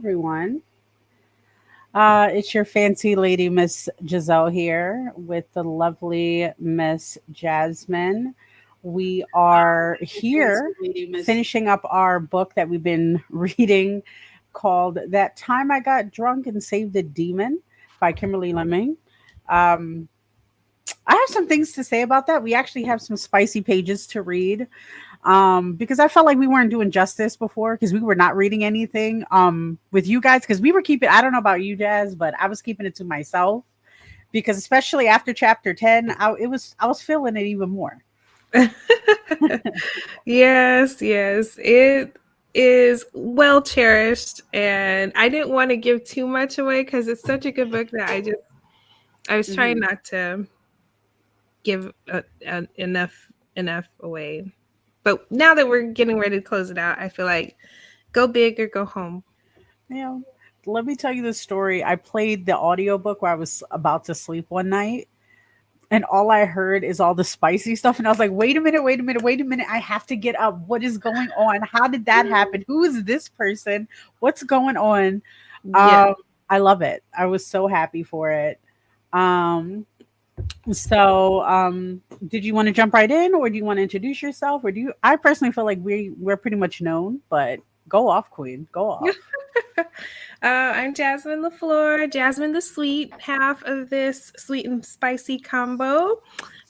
everyone. It's your fancy lady, Miss Giselle, here with the lovely Miss Jasmine. We are here finishing up our book that we've been reading called That Time I Got Drunk and Saved a Demon by Kimberly Lemming. Um, I have some things to say about that. We actually have some spicy pages to read because I felt like we weren't doing justice before because we were not reading anything with you guys because we were keeping. I don't know about you, Jazz, but I was keeping it to myself because especially after chapter 10, I was feeling it even more. Yes. It is well cherished, and I didn't want to give too much away because it's such a good book that I was trying Mhm. not to give enough away. But now that we're getting ready to close it out, I feel like go big or go home. You know, let me tell you the story. I played the audiobook where I was about to sleep one night and all I heard is all the spicy stuff. And I was like, wait a minute. I have to get up. What is going on? How did that happen? Who is this person? What's going on? Yeah. Um, I love it. I was so happy for it. Um, so did you want to jump right in or do you want to introduce yourself? Or do you I personally feel like we're pretty much known, but go off, Queen. Go off. I'm Jasmine LaFleur, Jasmine the sweet, half of this sweet and spicy combo.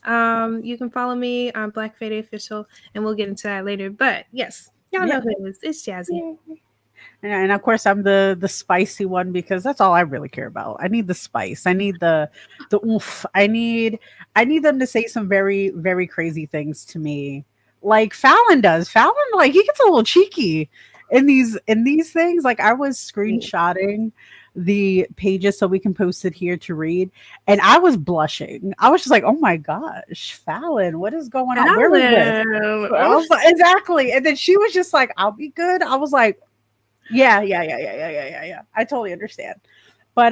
You can follow me on Black Fade Official, and we'll get into that later. But yes, y'all Yeah. know who it is. It's Jazzy. And of course I'm the spicy one because that's all I really care about. I need the spice. I need the oof. I need them to say some very very crazy things to me. Like Fallon does. Fallon like he gets a little cheeky in these things. Like I was screenshotting the pages so we can post it here to read and I was blushing. I was just like, "Oh my gosh, Fallon, what is going on? Where is this?" Alan. I was like, exactly. And then she was just like, "I'll be good." I was like, yeah. I totally understand. But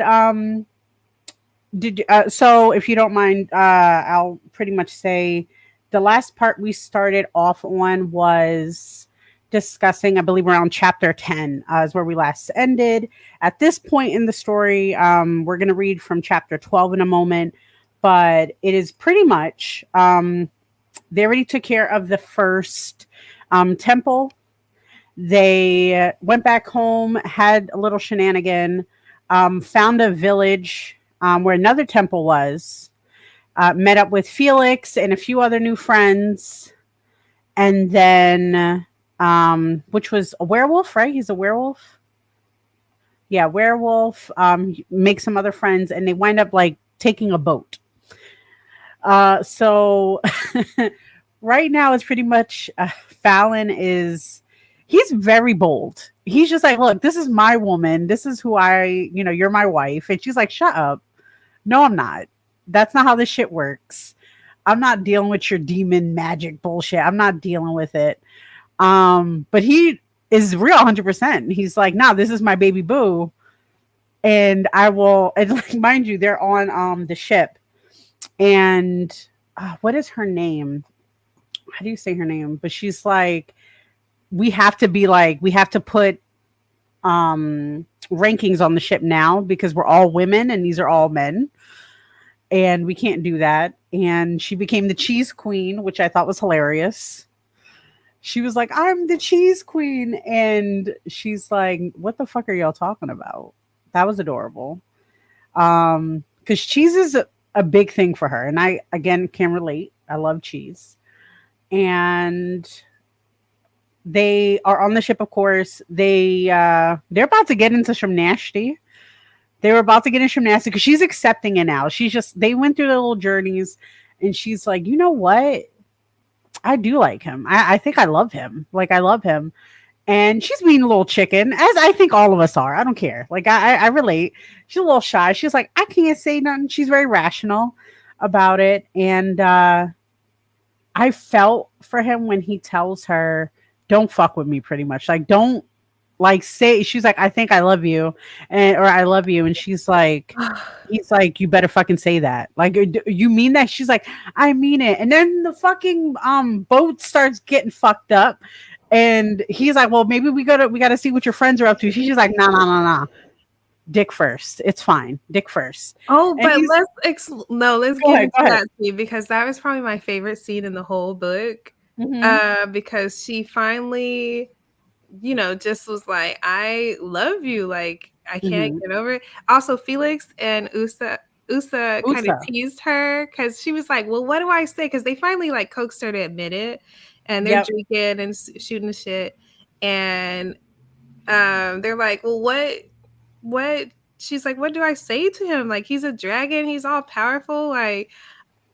did you, so if you don't mind, I'll pretty much say the last part we started off on was discussing, I believe, around chapter 10 is where we last ended. At this point in the story, we're going to read from chapter 12 in a moment, but it is pretty much they already took care of the first temple. They went back home, had a little shenanigan, found a village where another temple was, met up with Felix and a few other new friends, and then, which was a werewolf, right? He's a werewolf. Yeah, werewolf. Make some other friends, and they wind up like taking a boat. So right now it's pretty much Fallon is he's very bold. He's just like, look, this is my woman. This is who you're my wife. And she's like, shut up. No, I'm not. That's not how this shit works. I'm not dealing with your demon magic bullshit. I'm not dealing with it. But he is real 100%. He's like, nah, this is my baby boo. And I will, and like, mind you, they're on the ship. And what is her name? How do you say her name? But she's like, we have to put rankings on the ship now because we're all women and these are all men and we can't do that. And she became the cheese queen, which I thought was hilarious. She was like, I'm the cheese queen. And she's like, what the fuck are y'all talking about? That was adorable. Because cheese is a big thing for her. And I, again, can relate. I love cheese. And they are on the ship, of course. They're about to get into some nasty. They were about to get into some nasty because she's accepting it now. She's just they went through their little journeys, and she's like, you know what? I do like him. I think I love him. Like I love him. And she's being a little chicken, as I think all of us are. I don't care. Like I relate. She's a little shy. She's like, I can't say nothing. She's very rational about it. And I felt for him when he tells her, don't fuck with me pretty much. Like don't like say she's like, I think I love you and or I love you. And she's like, he's like, you better fucking say that. Like you mean that? She's like, I mean it. And then the fucking boat starts getting fucked up And he's like, well, maybe we gotta see what your friends are up to. She's just like, no, no, no, no. Dick first. It's fine. Dick first. Oh, And but he's let's go get ahead, into go ahead. that scene because that was probably my favorite scene in the whole book. Mm-hmm. Because she finally, just was like, I love you. Like, I can't Mm-hmm. get over it. Also, Felix and Usa kind of Usa. teased her because she was like, well, what do I say? Because they finally like coaxed her to admit it, and they're Yep. drinking and shooting the shit. And they're like, well, what she's like, what do I say to him? Like, he's a dragon, he's all powerful, like,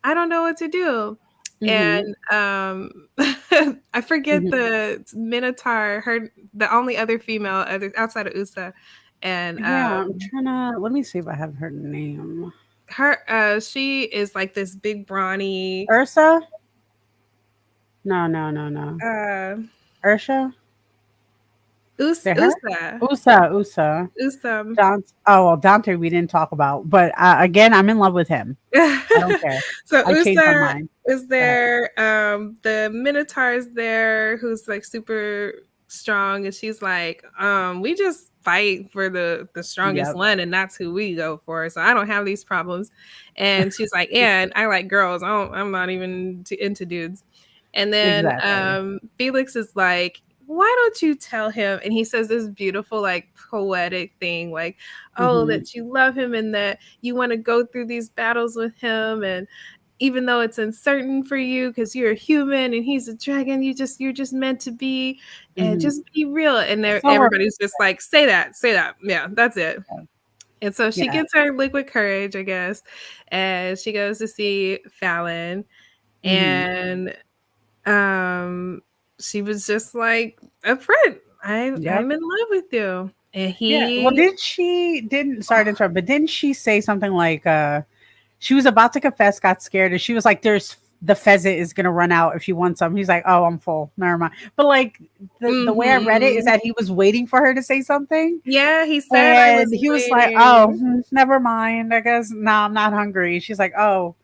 I don't know what to do. Mm-hmm. And I forget Mm-hmm. the Minotaur, her the only other female other outside of Usa. And Yeah, I'm trying to let me see if I have her name. her she is like this big brawny Ursa? No, no, no, no. uh Ursha? Is it her? Usa. Usa. Usa. Dante. Oh well, Dante we didn't talk about, but again, I'm in love with him. I don't care. So I changed my Usa mind. is Go ahead. there. The Minotaur is there, who's like super strong, and she's like, we just fight for the strongest Yep. one, and that's who we go for. So I don't have these problems. And she's like, and I like girls. I'm not even into dudes. And then Exactly. Felix is like, why don't you tell him? And he says this beautiful, like poetic thing, like, oh, Mm-hmm. that you love him and that you want to go through these battles with him. And even though it's uncertain for you because you're a human and he's a dragon, you're just meant to be, and Mm-hmm. just be real. And So everybody's just like, say that. Yeah, that's it. And so she yeah. gets her liquid courage, I guess, and she goes to see Fallon. Mm-hmm. And um she was just like, a friend, Yep. I'm in love with you. And Yeah. Well, he didn't sorry to interrupt, but didn't she say something like she was about to confess, got scared, and she was like, there's the pheasant is gonna run out if you want some. He's like, oh, I'm full. Never mind. But like the way I read it is Mhm. that he was waiting for her to say something. Yeah, he said, I And was he was like, oh, waiting. never mind. I guess no, I'm not hungry. She's like, oh,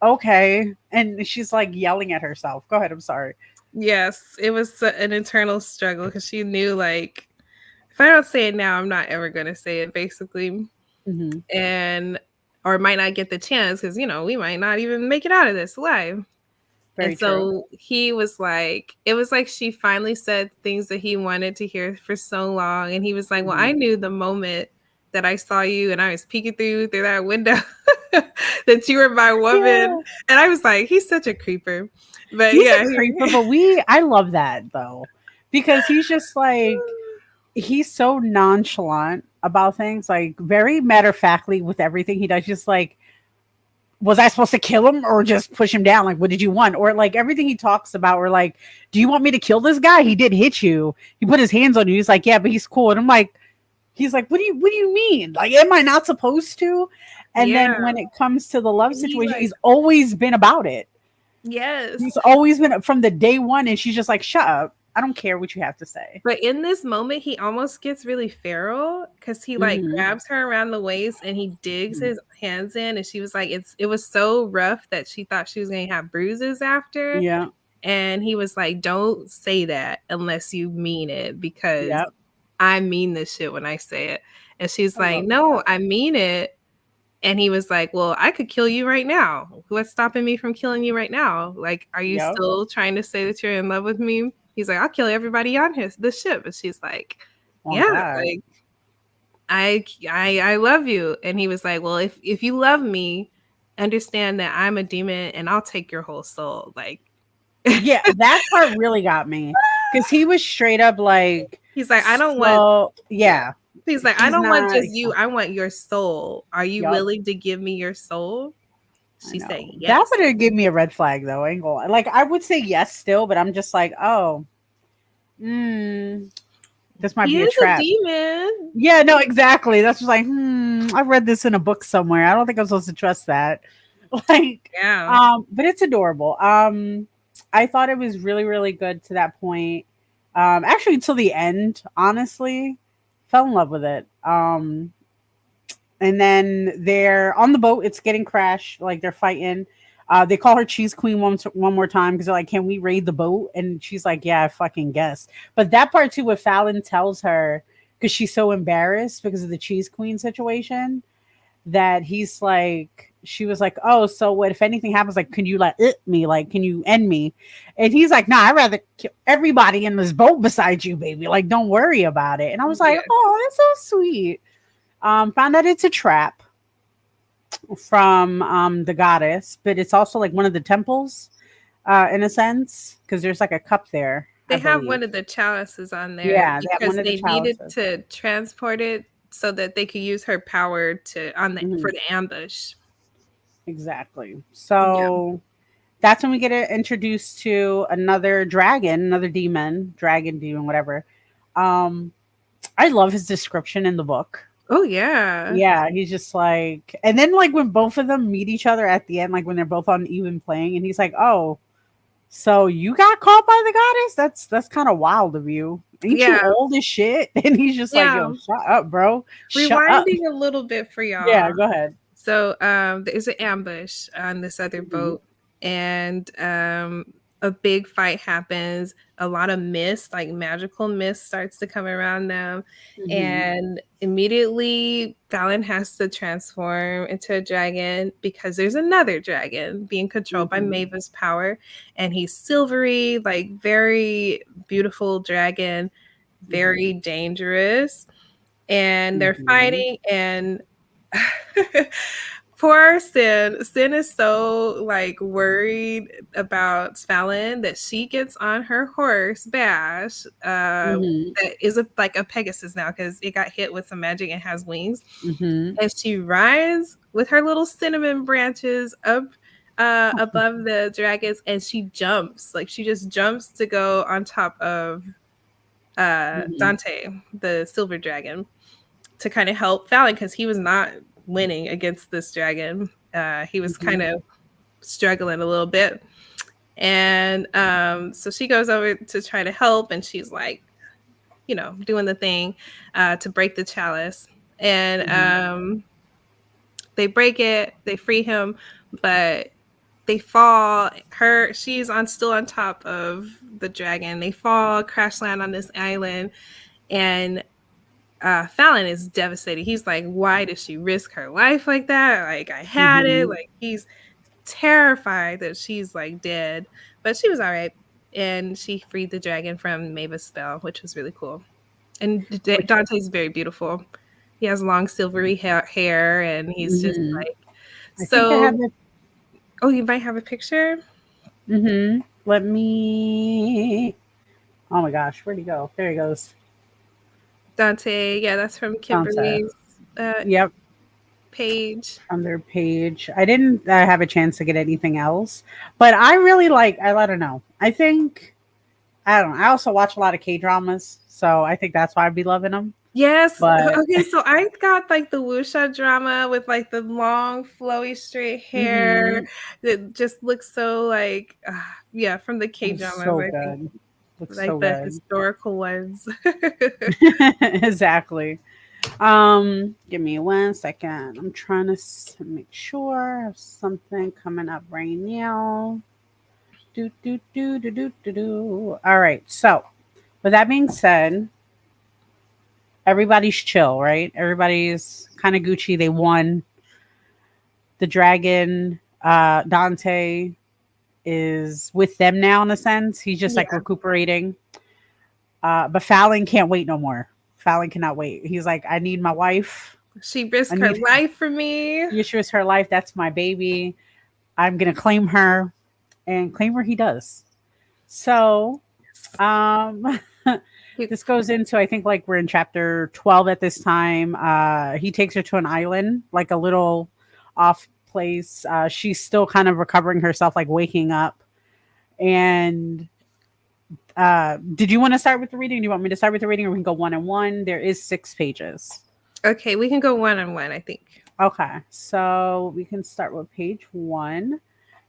okay. And she's like yelling at herself. Go ahead. I'm sorry. Yes, it was an internal struggle because she knew, like, if I don't say it now, I'm not ever going to say it, basically. Hmm. And, or might not get the chance because, we might not even make it out of this alive. Very And true. so he was like, it was like she finally said things that he wanted to hear for so long. And he was like, well, Hmm. I knew the moment that I saw you and I was peeking through that window that you were my woman. Yeah. And I was like, he's such a creeper. But He's a yeah, creeper, but I love that though. Because he's just like he's so nonchalant about things, like very matter of factly with everything he does, just like was I supposed to kill him or just push him down? Like, what did you want? Or like everything he talks about, we're like, do you want me to kill this guy? He did hit you. He put his hands on you. He's like, yeah, but he's cool. And I'm like, he's like, what do you mean? Like, am I not supposed to? And then yeah. when it comes to the love He situation, like, he's always been about it. He's yes. always been from the day one. And she's just like, shut up. I don't care what you have to say. But in this moment, he almost gets really feral because he like Mm-hmm. grabs her around the waist and he digs Mm-hmm. his hands in, and she was like, it was so rough that she thought she was gonna have bruises after. Yeah. And he was like, don't say that unless you mean it, because Yep. I mean this shit when I say it. And she's I like, love no, that. I mean it. And he was like, well, I could kill you right now. What's stopping me from killing you right now? Like, are you Yep. still trying to say that you're in love with me? He's like, I'll kill everybody on the ship. And she's like, Oh yeah, God. like, I love you. And he was like, well, if you love me, understand that I'm a demon and I'll take your whole soul. Like, Yeah, that part really got me because he was straight up like, he's like, I don't want, so yeah. yeah, He's like, I he's don't want not. just you. I want your soul. Are you Yup, willing to give me your soul? I She said, know that yes. would give me a red flag though. I ain't gonna lie. Like I would say yes still, but I'm just like, oh, mm, this might He be a is a trap. demon. Yeah, no, exactly. That's just like, I read this in a book somewhere. I don't think I'm supposed to trust that. Like, Yeah. but it's adorable. I thought it was really, really good to that point. Actually, till the end, honestly, fell in love with it. And then they're on the boat. It's getting crashed. Like they're fighting. They call her Cheese Queen one more time because they're like, "Can we raid the boat?" And she's like, "Yeah, I fucking guess." But that part too, what Fallon tells her because she's so embarrassed because of the Cheese Queen situation, that he's like, she was like, "Oh, so what if anything happens? Like, can you like me? Like, can you end me?" And he's like, "Nah, I'd rather kill everybody in this boat besides you, baby. Like, don't worry about it." And I was like, Yeah. "Oh, that's so sweet." Found out it's a trap from the goddess, but it's also like one of the temples, in a sense, because there's like a cup there, I They have believe. one of the chalices on there Yeah, they have because one of the they needed chalices. to transport it so that they could use her power to on the Mhm, for the ambush. exactly. Yeah. So that's when we get introduced to another dragon, another demon, dragon, demon, whatever. Um, I love his description in the book. Oh yeah. Yeah, he's just like, and then like when both of them meet each other at the end, like when they're both on even playing, and he's like, "Oh, so you got caught by the goddess? That's kind of wild of you. Ain't you Yeah. old as shit?" And he's just like, Yeah. "Yo, shut up, bro. Shut up." Rewinding a little bit for y'all. Yeah, go ahead. So there's an ambush on this other Mhm, boat, and a big fight happens. A lot of mist, like magical mist, starts to come around them, mhm, and immediately Fallon has to transform into a dragon because there's another dragon being controlled by mhm, Mavis' power, and he's silvery, like very beautiful dragon, mhm, very dangerous, and they're mhm, fighting and poor Sin. Sin is so like worried about Fallon that she gets on her horse Bash, mhm, that is like a Pegasus now because it got hit with some magic and has wings, mhm. and she rides with her little cinnamon branches up above the dragons, and she jumps, like she just jumps to go on top of Mhm, Dante, the silver dragon, to kind of help Fallon because he was not winning against this dragon. He was kind mhm, of struggling a little bit. And so she goes over to try to help, and she's like, doing the thing to break the chalice. And mhm, they break it, they free him, but they fall. She's on still on top of the dragon. They fall, crash land on this island, and Fallon is devastated. He's like, why did she risk her life like that? Like, I had it. mhm. Like, he's terrified that she's like dead, but she was all right. And she freed the dragon from Mavis' spell, which was really cool. And Which, Dante's very beautiful. He has long silvery hair, and he's just mhm. like, I think I have so. it. Oh, you might have a picture, Let me. Oh my gosh, where'd he go? There he goes. Dante. Yeah, that's from Dante. Kimberly's Yep, page. on their page. I didn't have a chance to get anything else, but I really like. I don't know. I think I don't know. I also watch a lot of K dramas, so I think that's why I'd be loving them. Yes. But Okay. So I got like the wuxia drama with like the long, flowy, straight hair mhm, that just looks so like, yeah, from the K it's dramas. so I think good. Looks like so the good. historical ones. Exactly. Give me 1 second. I'm trying to make sure I have something coming up right now. Do do do do do do do. All right. So, with that being said, everybody's chill, right? Everybody's kind of Gucci. They won. The dragon, Dante, is with them now in a sense. He's just like Yeah. recuperating. But Fallon can't wait no more. Fallon cannot wait. He's like, I need my wife. She I risked her need life for me. she is her life. That's my baby. I'm gonna claim her, and claim her he does. So, um, this goes into, I think like we're in chapter 12 at this time. He takes her to an island, like a little off place. She's still kind of recovering herself, like waking up. And did you want to start with the reading? Do you want me to start with the reading, or we can go one on one? There is 6 pages. Okay, we can go one on one, I think. Okay, so we can start with page 1.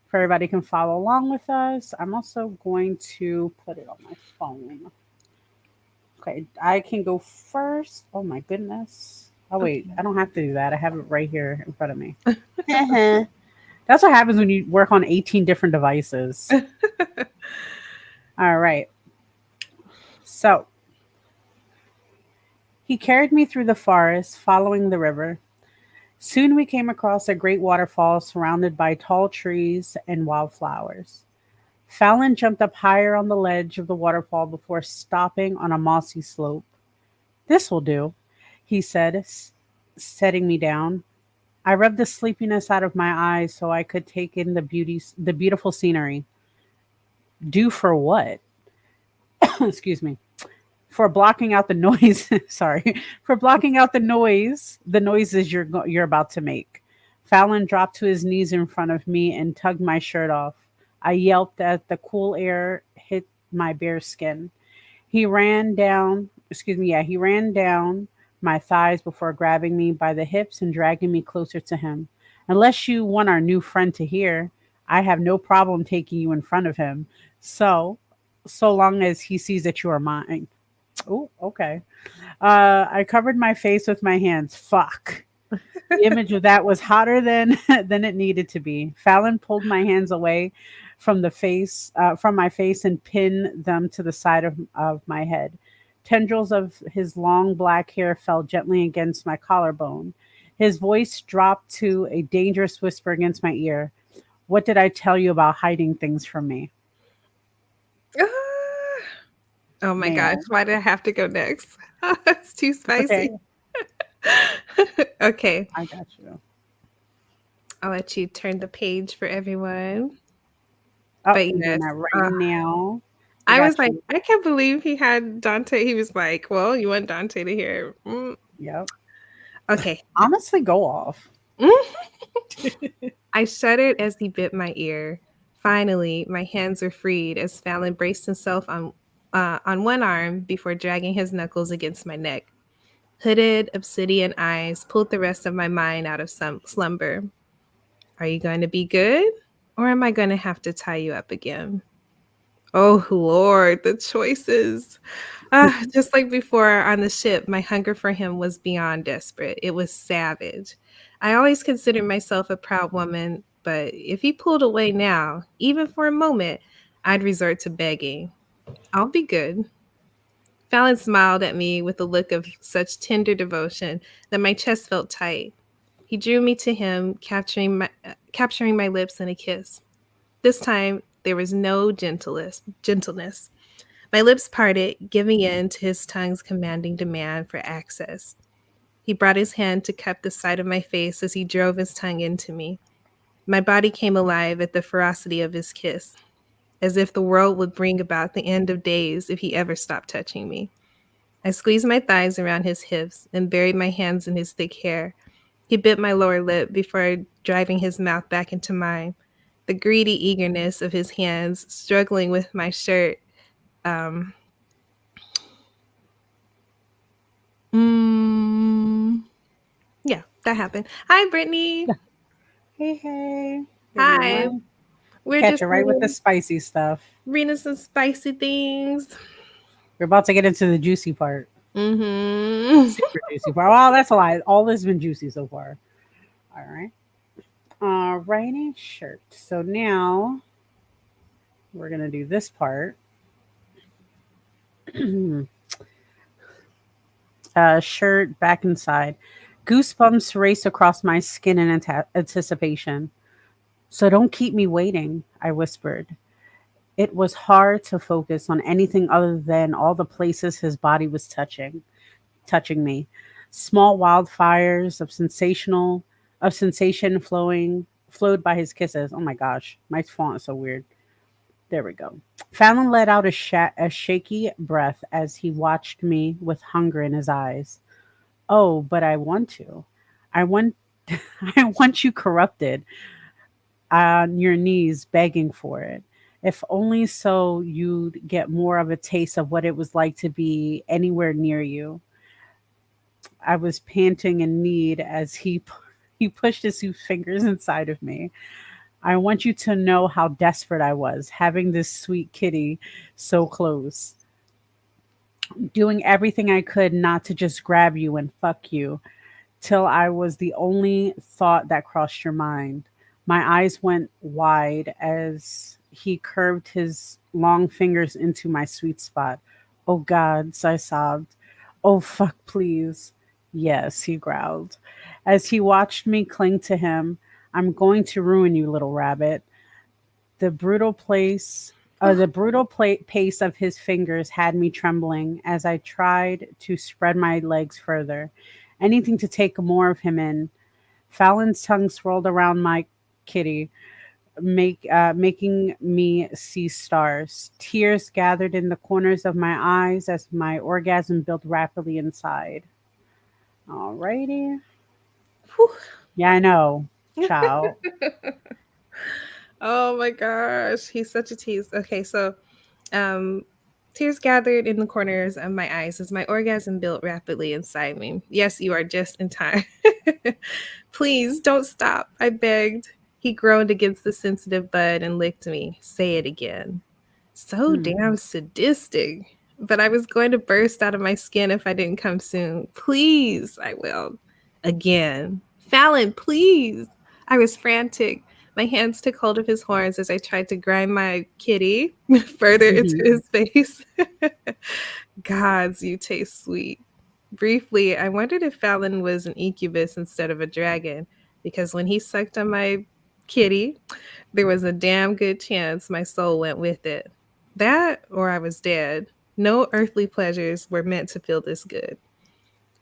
For everybody can follow along with us. I'm also going to put it on my phone. Okay, I can go first. Oh my goodness. Oh wait, Okay. I don't have to do that. I have it right here in front of me. That's what happens when you work on 18 different devices. All right. So he carried me through the forest, following the river. Soon we came across a great waterfall surrounded by tall trees and wildflowers. Fallon jumped up higher on the ledge of the waterfall before stopping on a mossy slope. This will do, he said, setting me down. I rubbed the sleepiness out of my eyes so I could take in the beautiful scenery. Do for what? Excuse me. For blocking out the noise. Sorry, for blocking out the noises you're about to make. Fallon dropped to his knees in front of me and tugged my shirt off. I yelped as the cool air hit my bare skin. He ran down my thighs before grabbing me by the hips and dragging me closer to him. Unless you want our new friend to hear, I have no problem taking you in front of him. So, so long as he sees that you are mine. Oh, okay. I covered my face with my hands. Fuck. The image of that was hotter than than it needed to be. Fallon pulled my hands away from my face and pinned them to the side of my head. Tendrils of his long black hair fell gently against my collarbone. His voice dropped to a dangerous whisper against my ear. What did I tell you about hiding things from me? Ah. Oh my gosh, Ma'am. why did I have to go next? It's too spicy. Okay, Okay, I got you. I'll let you turn the page for everyone. Oh, But I'm doing yes, that right now. I I was got like, you. I can't believe he had Dante. He was like, well, you want Dante to hear. Yep. Okay. Honestly, go off. I shuddered as he bit my ear. Finally, my hands were freed as Fallon braced himself on one arm before dragging his knuckles against my neck. Hooded, obsidian eyes pulled the rest of my mind out of some slumber. Are you going to be good? Or am I going to have to tie you up again? Oh, Lord, the choices. Just like before on the ship, my hunger for him was beyond desperate. It was savage. I always considered myself a proud woman, but if he pulled away now, even for a moment, I'd resort to begging. I'll be good. Fallon smiled at me with a look of such tender devotion that my chest felt tight. He drew me to him, capturing my lips in a kiss. This time, there was no gentleness. My lips parted, giving in to his tongue's commanding demand for access. He brought his hand to cup the side of my face as he drove his tongue into me. My body came alive at the ferocity of his kiss, as if the world would bring about the end of days if he ever stopped touching me. I squeezed my thighs around his hips and buried my hands in his thick hair. He bit my lower lip before driving his mouth back into mine. The greedy eagerness of his hands struggling with my shirt. Um, mm, yeah, that happened. Hi, Brittany. Hey, hey. Give me Hi. one. We're Catch just it right with the spicy stuff. reading some spicy things. We're about to get into the juicy part. Mm-hmm. Super juicy part. Well, that's a lie. All this has been juicy so far. All right. Writing shirt. So now we're going to do this part. Shirt back inside. Goosebumps race across my skin in anticipation. So don't keep me waiting, I whispered. It was hard to focus on anything other than all the places his body was touching me. Small wildfires of sensation flowed by his kisses. Oh my gosh, my font is so weird. There we go. Fallon let out a shaky breath as he watched me with hunger in his eyes. Oh, but I want to. I want I want you corrupted on your knees begging for it. If only so you'd get more of a taste of what it was like to be anywhere near you. I was panting in need as he pushed his two fingers inside of me. I want you to know how desperate I was having this sweet kitty so close, doing everything I could not to just grab you and fuck you till I was the only thought that crossed your mind. My eyes went wide as he curved his long fingers into my sweet spot. Oh, gods, I sobbed. Oh, fuck, please. Yes, he growled. As he watched me cling to him, I'm going to ruin you, little rabbit. The brutal place, the pace of his fingers had me trembling as I tried to spread my legs further. Anything to take more of him in. Fallon's tongue swirled around my kitty, making me see stars. Tears gathered in the corners of my eyes as my orgasm built rapidly inside. Alrighty. Whew. Yeah, I know. Child. Oh my gosh, he's such a tease. Okay, so um tears gathered in the corners of my eyes as my orgasm built rapidly inside me. Yes, you are just in time. Please don't stop, I begged. He groaned against the sensitive bud and licked me. Say it again. So Hmm. damn sadistic. But I was going to burst out of my skin if I didn't come soon. Please, I wailed. Again. Fallon, please. I was frantic. My hands took hold of his horns as I tried to grind my kitty further into Mhm. his face. Gods, you taste sweet. Briefly, I wondered if Fallon was an incubus instead of a dragon, because when he sucked on my kitty, there was a damn good chance my soul went with it. That or I was dead. No earthly pleasures were meant to feel this good.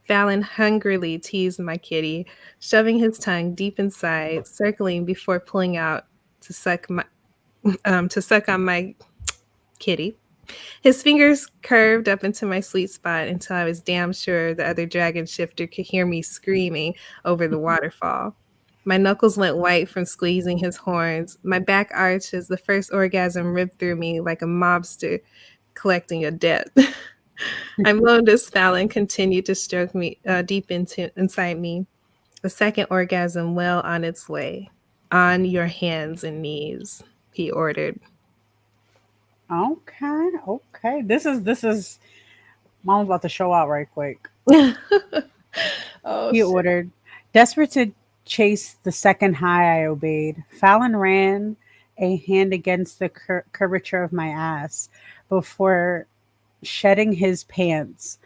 Fallon hungrily teased my kitty, shoving his tongue deep inside, circling before pulling out to suck on my kitty. His fingers curved up into my sweet spot until I was damn sure the other dragon shifter could hear me screaming over the waterfall. My knuckles went white from squeezing his horns. My back arched as the first orgasm ripped through me like a mobster collecting a debt. I moaned as Fallon continued to stroke me deep inside me. The second orgasm well on its way. On your hands and knees, he ordered. Okay. Okay. This is Mom's about to show out right quick. Oh He shit. ordered. Desperate to chase the second high, I obeyed. Fallon ran a hand against the curvature of my ass before shedding his pants.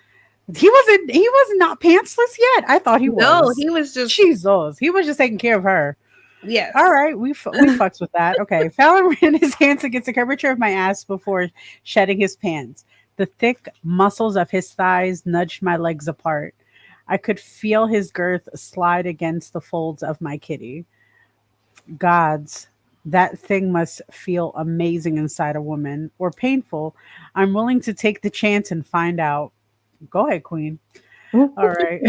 He was not pantsless yet. I thought he No, was. he was just Jesus. He was just taking care of her. All yes. right, we fucks with that. Okay, Fallon ran his hands against the curvature of my ass before shedding his pants. The thick muscles of his thighs nudged my legs apart. I could feel his girth slide against the folds of my kitty. Gods, that thing must feel amazing inside a woman or painful. I'm willing to take the chance and find out. Go ahead, Queen. All right.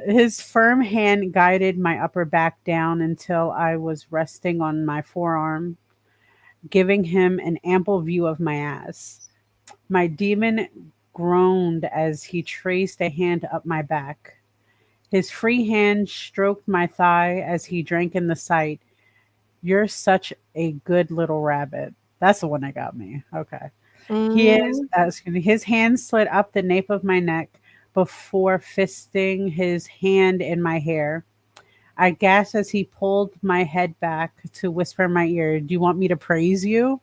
His firm hand guided my upper back down until I was resting on my forearm, giving him an ample view of my ass. My demon groaned as he traced a hand up my back. His free hand stroked my thigh as he drank in the sight. You're such a good little rabbit. That's the one that got me. Okay. Mm. Excuse me, his hand slid up the nape of my neck before fisting his hand in my hair. I gasped as he pulled my head back to whisper in my ear, Do you want me to praise you?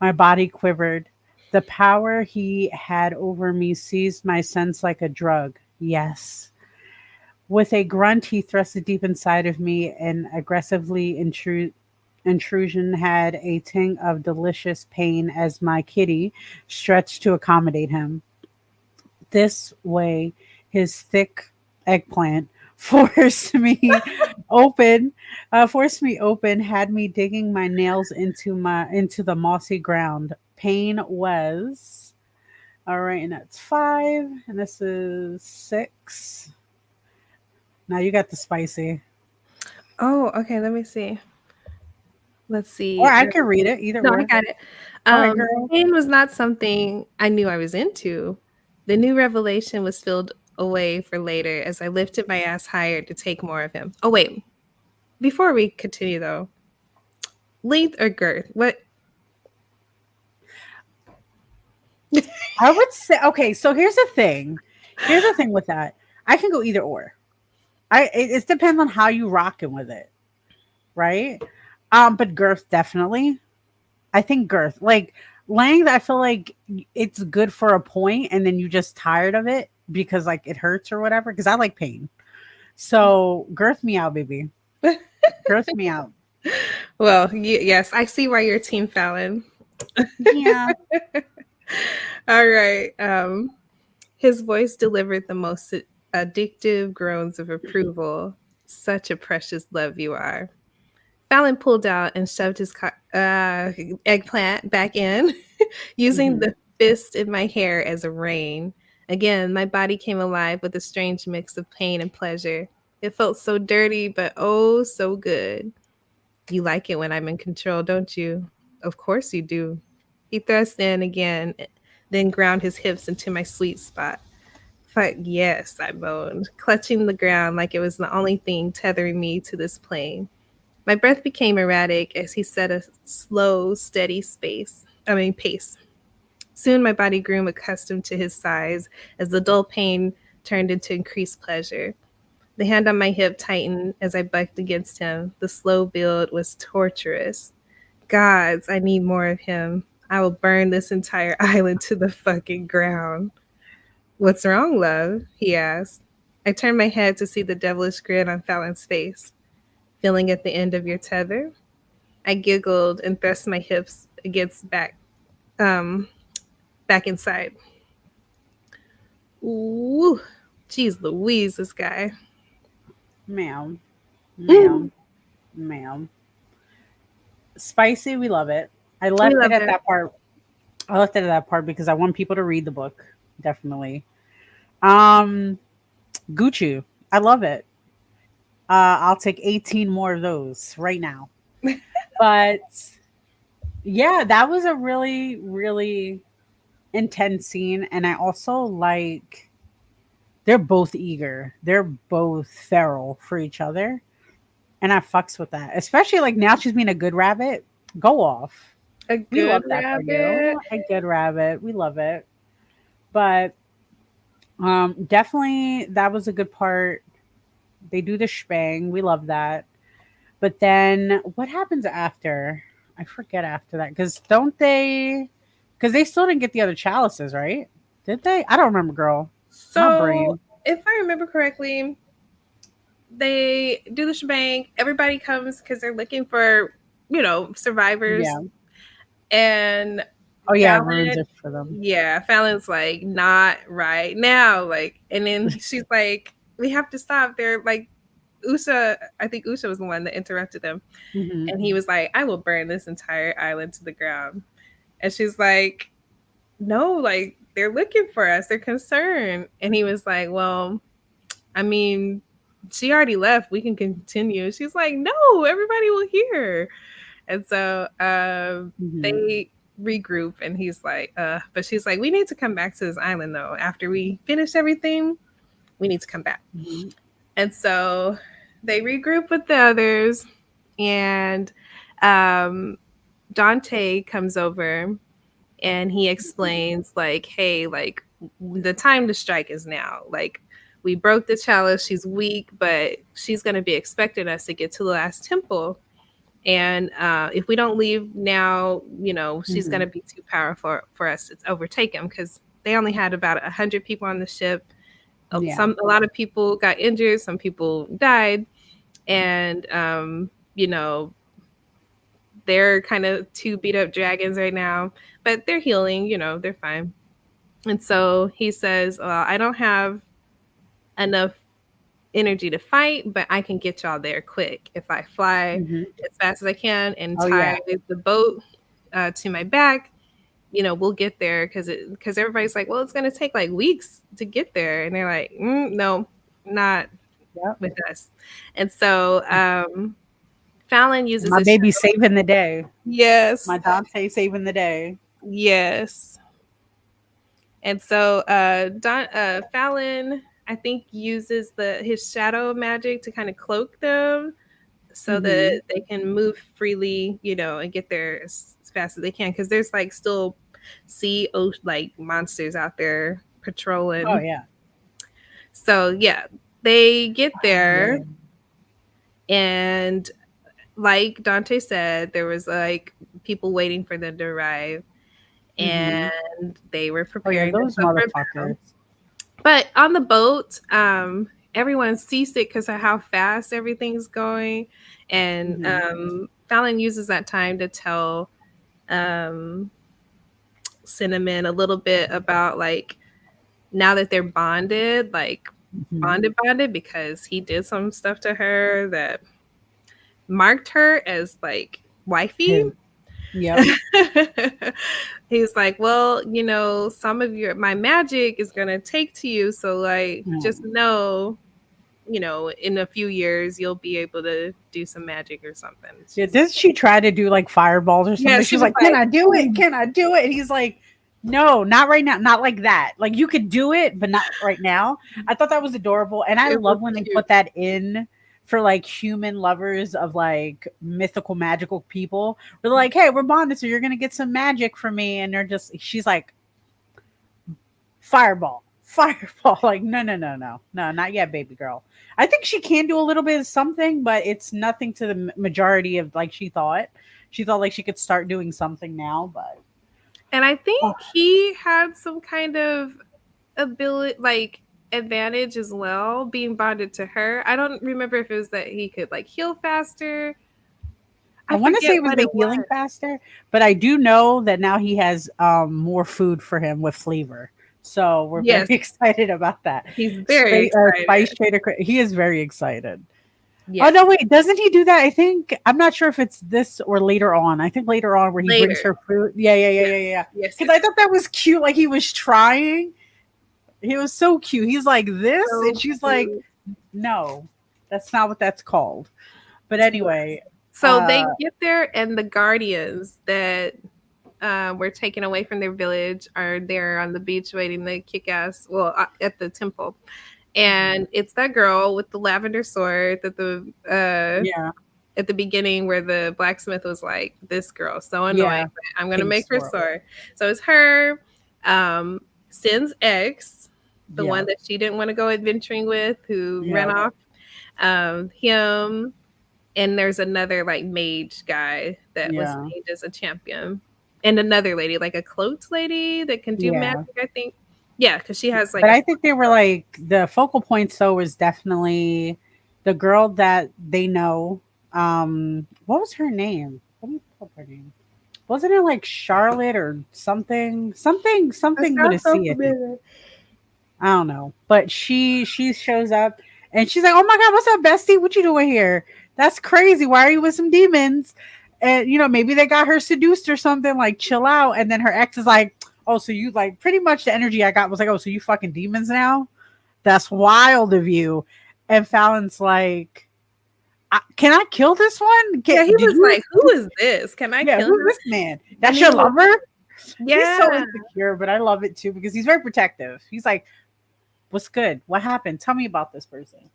My body quivered. The power he had over me seized my sense like a drug. Yes. With a grunt, he thrust it deep inside of me and aggressively intrusion had a ting of delicious pain as my kitty stretched to accommodate him. This way, his thick eggplant open, forced me open, had me digging my nails into the mossy ground. Pain was all right, and that's 5, and this is 6. Now you got the spicy, Oh, okay, let me see. Let's or see. I can read it either No, I or. got it. Go ahead, girl. Pain was not something I knew I was into. The new revelation was filled away for later as I lifted my ass higher to take more of him. Oh wait, before we continue though, length or girth? What? I would say okay. So here's the thing. Here's the thing with that. I can go either or. It depends on how you rocking with it. right? But girth definitely. I think girth, like length, I feel like it's good for a point, and then you just tired of it because like it hurts or whatever. Because I like pain, so girth me out, baby. Girth me out. Well, yes, I see why you're Team Fallon. Yeah, All right. His voice delivered the most addictive groans of approval. Such a precious love you are. Fallon pulled out and shoved his eggplant back in, using hmm the fist in my hair as a rein. Again, my body came alive with a strange mix of pain and pleasure. It felt so dirty, but oh, so good. You like it when I'm in control, don't you? Of course you do. He thrust in again, then ground his hips into my sweet spot. Fuck yes, I moaned, clutching the ground like it was the only thing tethering me to this plane. My breath became erratic as he set a slow, steady pace. Soon my body grew accustomed to his size as the dull pain turned into increased pleasure. The hand on my hip tightened as I bucked against him. The slow build was torturous. Gods, I need more of him. I will burn this entire island to the fucking ground. What's wrong, love? He asked. I turned my head to see the devilish grin on Fallon's face. Feeling at the end of your tether? I giggled and thrust my hips against um, back inside. Ooh, jeez Louise, this guy. ma'am, Mm, ma'am, ma'am. Spicy, we love it. I we left it love at it. that part. I left it at that part because I want people to read the book. Definitely. Um, Gucci, I love it. I'll take 18 more of those right now. But yeah, that was a really, really intense scene. And I also like they're both eager. They're both feral for each other. And I fucks with that. Especially like now she's being a good rabbit. Go off. A We good love that for rabbit. you. A good rabbit. We love it. But definitely that was a good part. They do the shbang. We love that. But then what happens after? I forget after that. Because don't they? Because they still didn't get the other chalices, right? Did they? I don't remember, girl. My So, brain. if I remember correctly, they do the shebang. Everybody comes because they're looking for, survivors. Yeah. And Oh yeah, it ruins Fallon, it for them. yeah, Fallon's like, not right now. Like, and then she's like, we have to stop. They're like, I think Usha was the one that interrupted them. hmm And he was like, I will burn this entire island to the ground. And she's like, no, like, they're looking for us. They're concerned. And he was like, well, I mean, she already left. We can continue. She's like, no, everybody will hear. And so hmm they regroup, and he's like, but she's like, we need to come back to this island though. After we finish everything, we need to come back. hmm And so they regroup with the others, and um, Dante comes over and he explains, like, hey, like, the time to strike is now. Like, we broke the chalice. She's weak, but she's going to be expecting us to get to the last temple. And if we don't leave now, she's going hmm to be too powerful for us to overtake him, because they only had about 100 people on the ship. Yeah. A lot of people got injured. Some people died. And, they're kind of two beat up dragons right now, but they're healing, they're fine. And so he says, well, I don't have enough energy to fight, but I can get y'all there quick if I fly hmm as fast as I can and Oh yeah. tie the boat to my back. We'll get there, because everybody's like, well, it's going to take like weeks to get there. And they're like, no, not Yep. with us. And so Fallon uses My a baby shadow. saving the day. My Yes. Dante saving the day. Yes. And so Fallon, I think, uses his shadow magic to kind of cloak them so hmm that they can move freely, and get there as fast as they can. Because there's like still like monsters out there Oh patrolling. yeah. So yeah, they get Oh, yeah. there, and like Dante said, there was like people waiting for them to arrive, Mhm. and they were Oh yeah, preparing those themselves for battle. motherfuckers. But on the boat, everyone's seasick because of how fast everything's going, and Mhm. Fallon uses that time to tell um, Cinnamon a little bit about like now that they're bonded, like Mhm. bonded because he did some stuff to her that marked her as like wifey. Him. Yep. He's like, well, you know, some of my magic is gonna take to you, so like just Mm. know, you know, in a few years you'll be able to do some magic or something. Yeah, She's did she try to do like fireballs or yeah, something? she She's was like, "Can like, I do it? Can I do it?" And he's like, "No, not right now. Not like that. Like you could do it, but not right now." I thought that was adorable, and I it was love when they cute. put that in for like human lovers of like mythical magical people. We're like, "Hey, we're bonded, so you're gonna get some magic from me," and they're just, she's like, "Fireball." Fireball, like no, no, no, no, no, not yet, baby girl. I think she can do a little bit of something, but it's nothing to the majority of like she thought. She thought like she could start doing something now, but And I oh, think he had some kind of ability, like advantage as well, being bonded to her. I don't remember if it was that he could like heal faster. I I want to forget say it was what it the healing was. faster, but I do know that now he has more food for him with flavor. So we're very Yes, excited about that. he's very Spice excited. Trader, he is very excited. Oh Yes, no, wait, doesn't he do that? I think I'm not sure if it's this or later on. I think later on where he brings later. her fruit. Yeah, yeah, yeah, Yes, yeah, yeah. yes, Because yes, I yes. thought that was cute. Like he was trying. He was so cute. He's like this, and So she's like, cute. no, that's not what that's called. But Yes. anyway, So they get there, and the guardians that were taken away from their village are there on the beach waiting to kick ass. Well, at the temple, and it's that girl with the lavender sword that the yeah, at the beginning where the blacksmith was like, "This girl so annoying, yeah, but I'm gonna pink make her swirl. sword." So it's her, Sin's ex, the Yeah, one that she didn't want to go adventuring with, who ran yeah, off. Him, and there's another like mage guy that was yeah, made as a champion, and another lady, like a cloaked lady that can do yeah. magic. I think, yeah, because she has like But a I think they were like the focal points. Though was definitely the girl that they know. What was her name? Let me pull up her name. Wasn't it like Charlotte or something? That Something with a sounds so C, I think. familiar. I don't know. But she shows up and she's like, "Oh my god, what's up, bestie? What you doing here? That's crazy. Why are you with some demons?" And maybe they got her seduced or something, like chill out. And then her ex is like, "Oh, so you like pretty much the energy I got was like, oh, so you fucking demons now? That's wild of you." And Fallon's like, "Can I kill this one? Yeah, he Did was you like, "Who is this? Can I yeah, kill who's him?" this man? And That's he your was, lover?" He's so yeah. insecure, but I love it too because he's very protective. He's like, "What's good? What happened? Tell me about this person."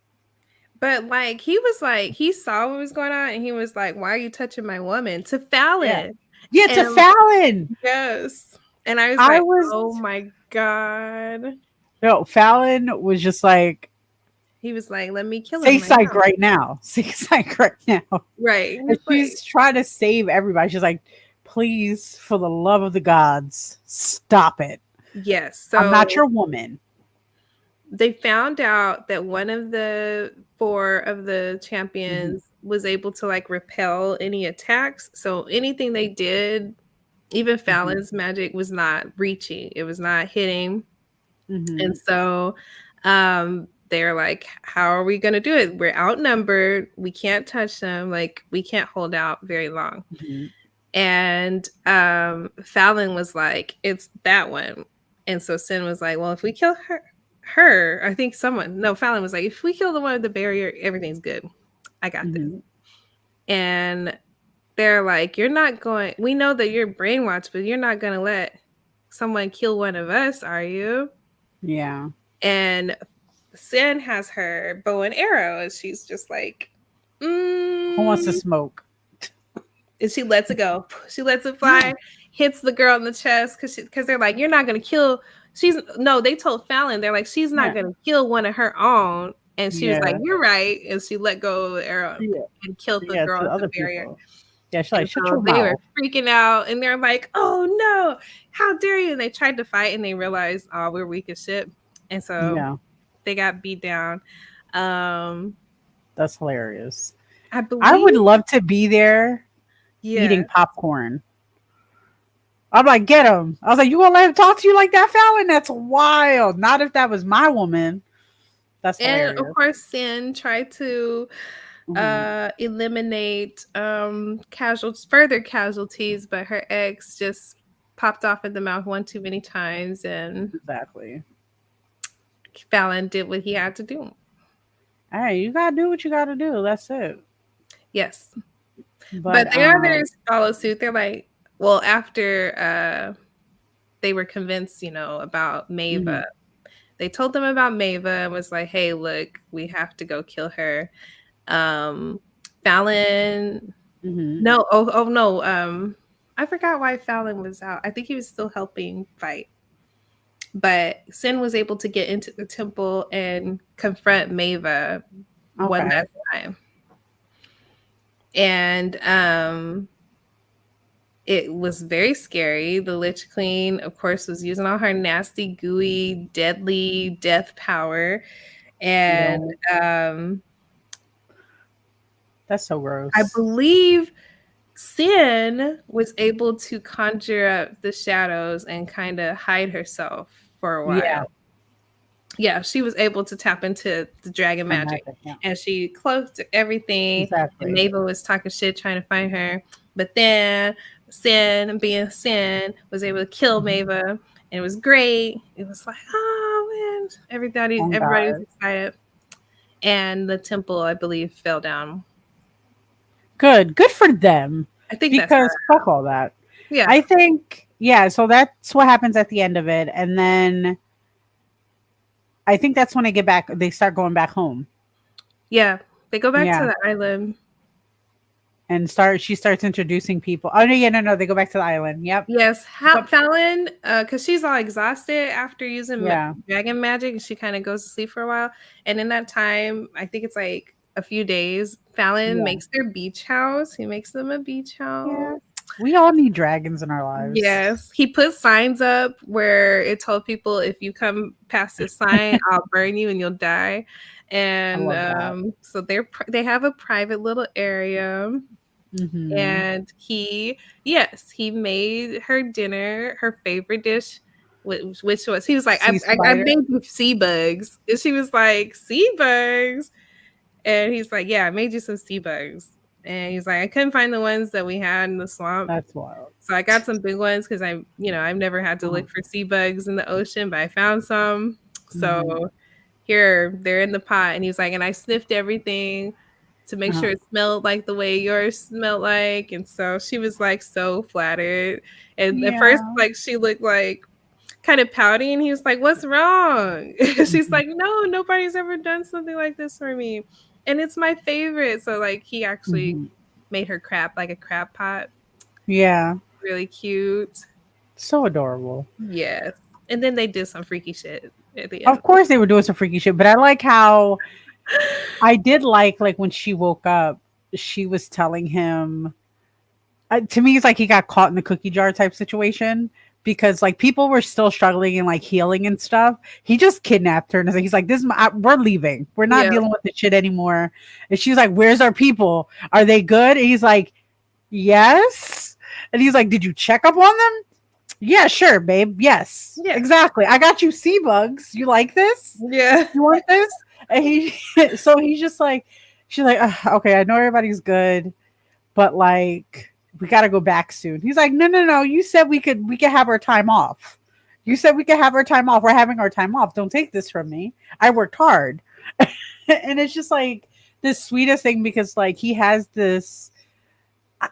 But like he was like he saw what was going on, and he was like, "Why are you touching my woman?" To Yeah. Fallon, Yeah, to and Fallon. yes, and I was I like, was "Oh my god." no, Fallon was just like, He was like, "Let me kill say him right psych now." right now. Say psych right now. Right? And He's like, she's trying to save everybody. She's like, please, for the love of the gods, stop it. yes. I'm not So your woman. they found out that one of the four of the Mhm, champions was able to like repel any attacks. So anything they did, even mhm, Fallon's magic was not reaching. It was not hitting. And mhm, so they're like, how are we going to do it? We're outnumbered. We can't touch them. Like, we can't hold out very long. mhm. And Fallon was like, it's that one. And so Sin was like, well, if we kill I think no, Fallon was like, if we kill the one with the barrier, everything's good. I got this. Mhm. And they're like, we know that you're brainwashed, but you're not going to let someone kill one of us, are you? Yeah. And Sin has her bow and arrow, and she's just like, Who wants to mm. smoke? And she lets it go. She lets it fly, hits the girl in the chest because they're like, you're not gonna kill. They told Fallon, they're like, she's not Yeah. gonna kill one of her own. And she was like, Yeah. "You're right," and she let go of the arrow Yeah. and killed the Yeah. girl To at the other barrier. people. Yeah. She's like, And shut so your they were mouth. freaking out, and they're like, "Oh no, how dare you!" And they tried to fight, and they realized, "Oh, we're weak as shit," and so Yeah. they got beat down. Um, That's hilarious. I I would believe, love to be there yeah. eating popcorn. I'm like, get him. I was like, you gonna let him talk to you like that, Fallon? That's wild. Not if that was my woman. That's And of hilarious. course, Sin tried to Mhm. eliminate further casualties, but her ex just popped off in the mouth one too many times, and Exactly. Fallon did what he had to do. Hey, you gotta do what you gotta do. That's it. Yes. But But the others follow suit. They're like, well, after they were convinced, about Mava, mhm, they told them about Mava and was like, hey, look, we have to go kill her. Um, Fallon, mhm. no, oh no, I forgot why Fallon was out. I think he was still helping fight. But Sin was able to get into the temple and confront Mava one Okay. last time. And it was very scary. The Lich Queen, of course, was using all her nasty, gooey, deadly death power. And Yo, um, that's so I gross. believe Sin was able to conjure up the shadows and kind of hide herself for a Yeah, while. Yeah, she was able to tap into the dragon her magic, magic. Yeah, and she cloaked everything. And exactly. Mabel was talking shit trying to find her, but then Sin, being Sin, was able to kill Mhm. Mava, and it was great. It was like, oh man, Oh everybody was God. excited, and the temple, I believe, fell down. Good. Good for them. I think that's Because fuck all that. yeah, I think yeah. So that's what happens at the end of it, and then I think that's when they get back. They start going back home. yeah. They go back to Yeah, the island. and she starts introducing people. Oh no, yeah, no, they go back to the island. Yep. Yes, Yep. Fallon, because she's all exhausted after using Yeah. dragon magic, and she kind of goes to sleep for a while. And in that time, I think it's like a few days, Fallon Yeah. makes their beach house. He makes them a beach house. Yeah. We all need dragons in our lives. Yes, he put signs up where it told people if you come past this sign, I'll burn you and you'll die. I And love that. so they have a private little area. Hmm. And he made her dinner, her favorite dish, which was he was like, Sea I spider. made you sea bugs. And she was like, sea bugs. And he's like, yeah, I made you some sea bugs. And he's like, I couldn't find the ones that we had in the swamp. That's wild. So I got some big ones because I've never had to Uh-huh. look for sea bugs in the ocean, but I found some. Hmm. So here, they're in the pot. And he's like, and I sniffed everything to make Uh-huh. sure it smelled like the way yours smelled like. And so she was like so flattered. And at first, Yeah. like she looked like kind of pouty, and he was like, what's wrong? She's Hmm. like, no, nobody's ever done something like this for me. And it's my favorite. So like he actually Hmm. made her crab like a crab pot. Yeah. Really cute. So adorable. Yes. And then they did some freaky shit at the end. Of course they were doing some freaky shit, but I like how I did like when she woke up, she was telling him to me it's like he got caught in the cookie jar type situation because like people were still struggling and like healing and stuff. He just kidnapped her and he's like, we're leaving. We're not Yeah. dealing with this shit anymore. And she's like, where's our people? Are they good? And he's like, yes. And he's like, did you check up on them? Yeah, sure, babe. Yes, Yeah. exactly. I got you sea bugs. You like this? Yeah. You want this? And so he's just like, she's like, okay, I know everybody's good, but like, we got to go back soon. He's like, no, no, no. You said we could have our time off. You said we could have our time off. We're having our time off. Don't take this from me. I worked hard. And it's just like the sweetest thing because like he has this.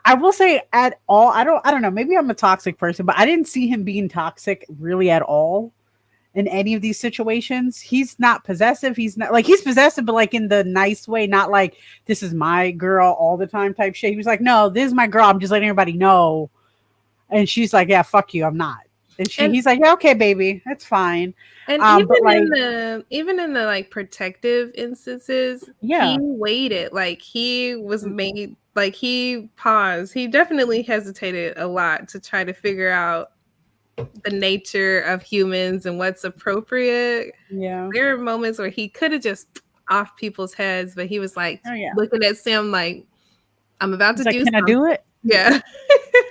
I will say at all. I don't know. Maybe I'm a toxic person, but I didn't see him being toxic really at all in any of these situations. He's not possessive. He's not like he's possessive, but like in the nice way, not like this is my girl all the time type shit. He was like, no, this is my girl. I'm just letting everybody know. And she's like, yeah, fuck you. I'm not. And And he's like, yeah, okay, baby, that's fine. and But like, even in the like protective instances, he yeah, waited. Like he was made like he paused. He definitely hesitated a lot to try to figure out the nature of humans and what's appropriate. yeah, There are moments where he could have just off people's heads, but he was like oh yeah. looking at Sam like, I'm about to He's like, do can I something. do it? Yeah.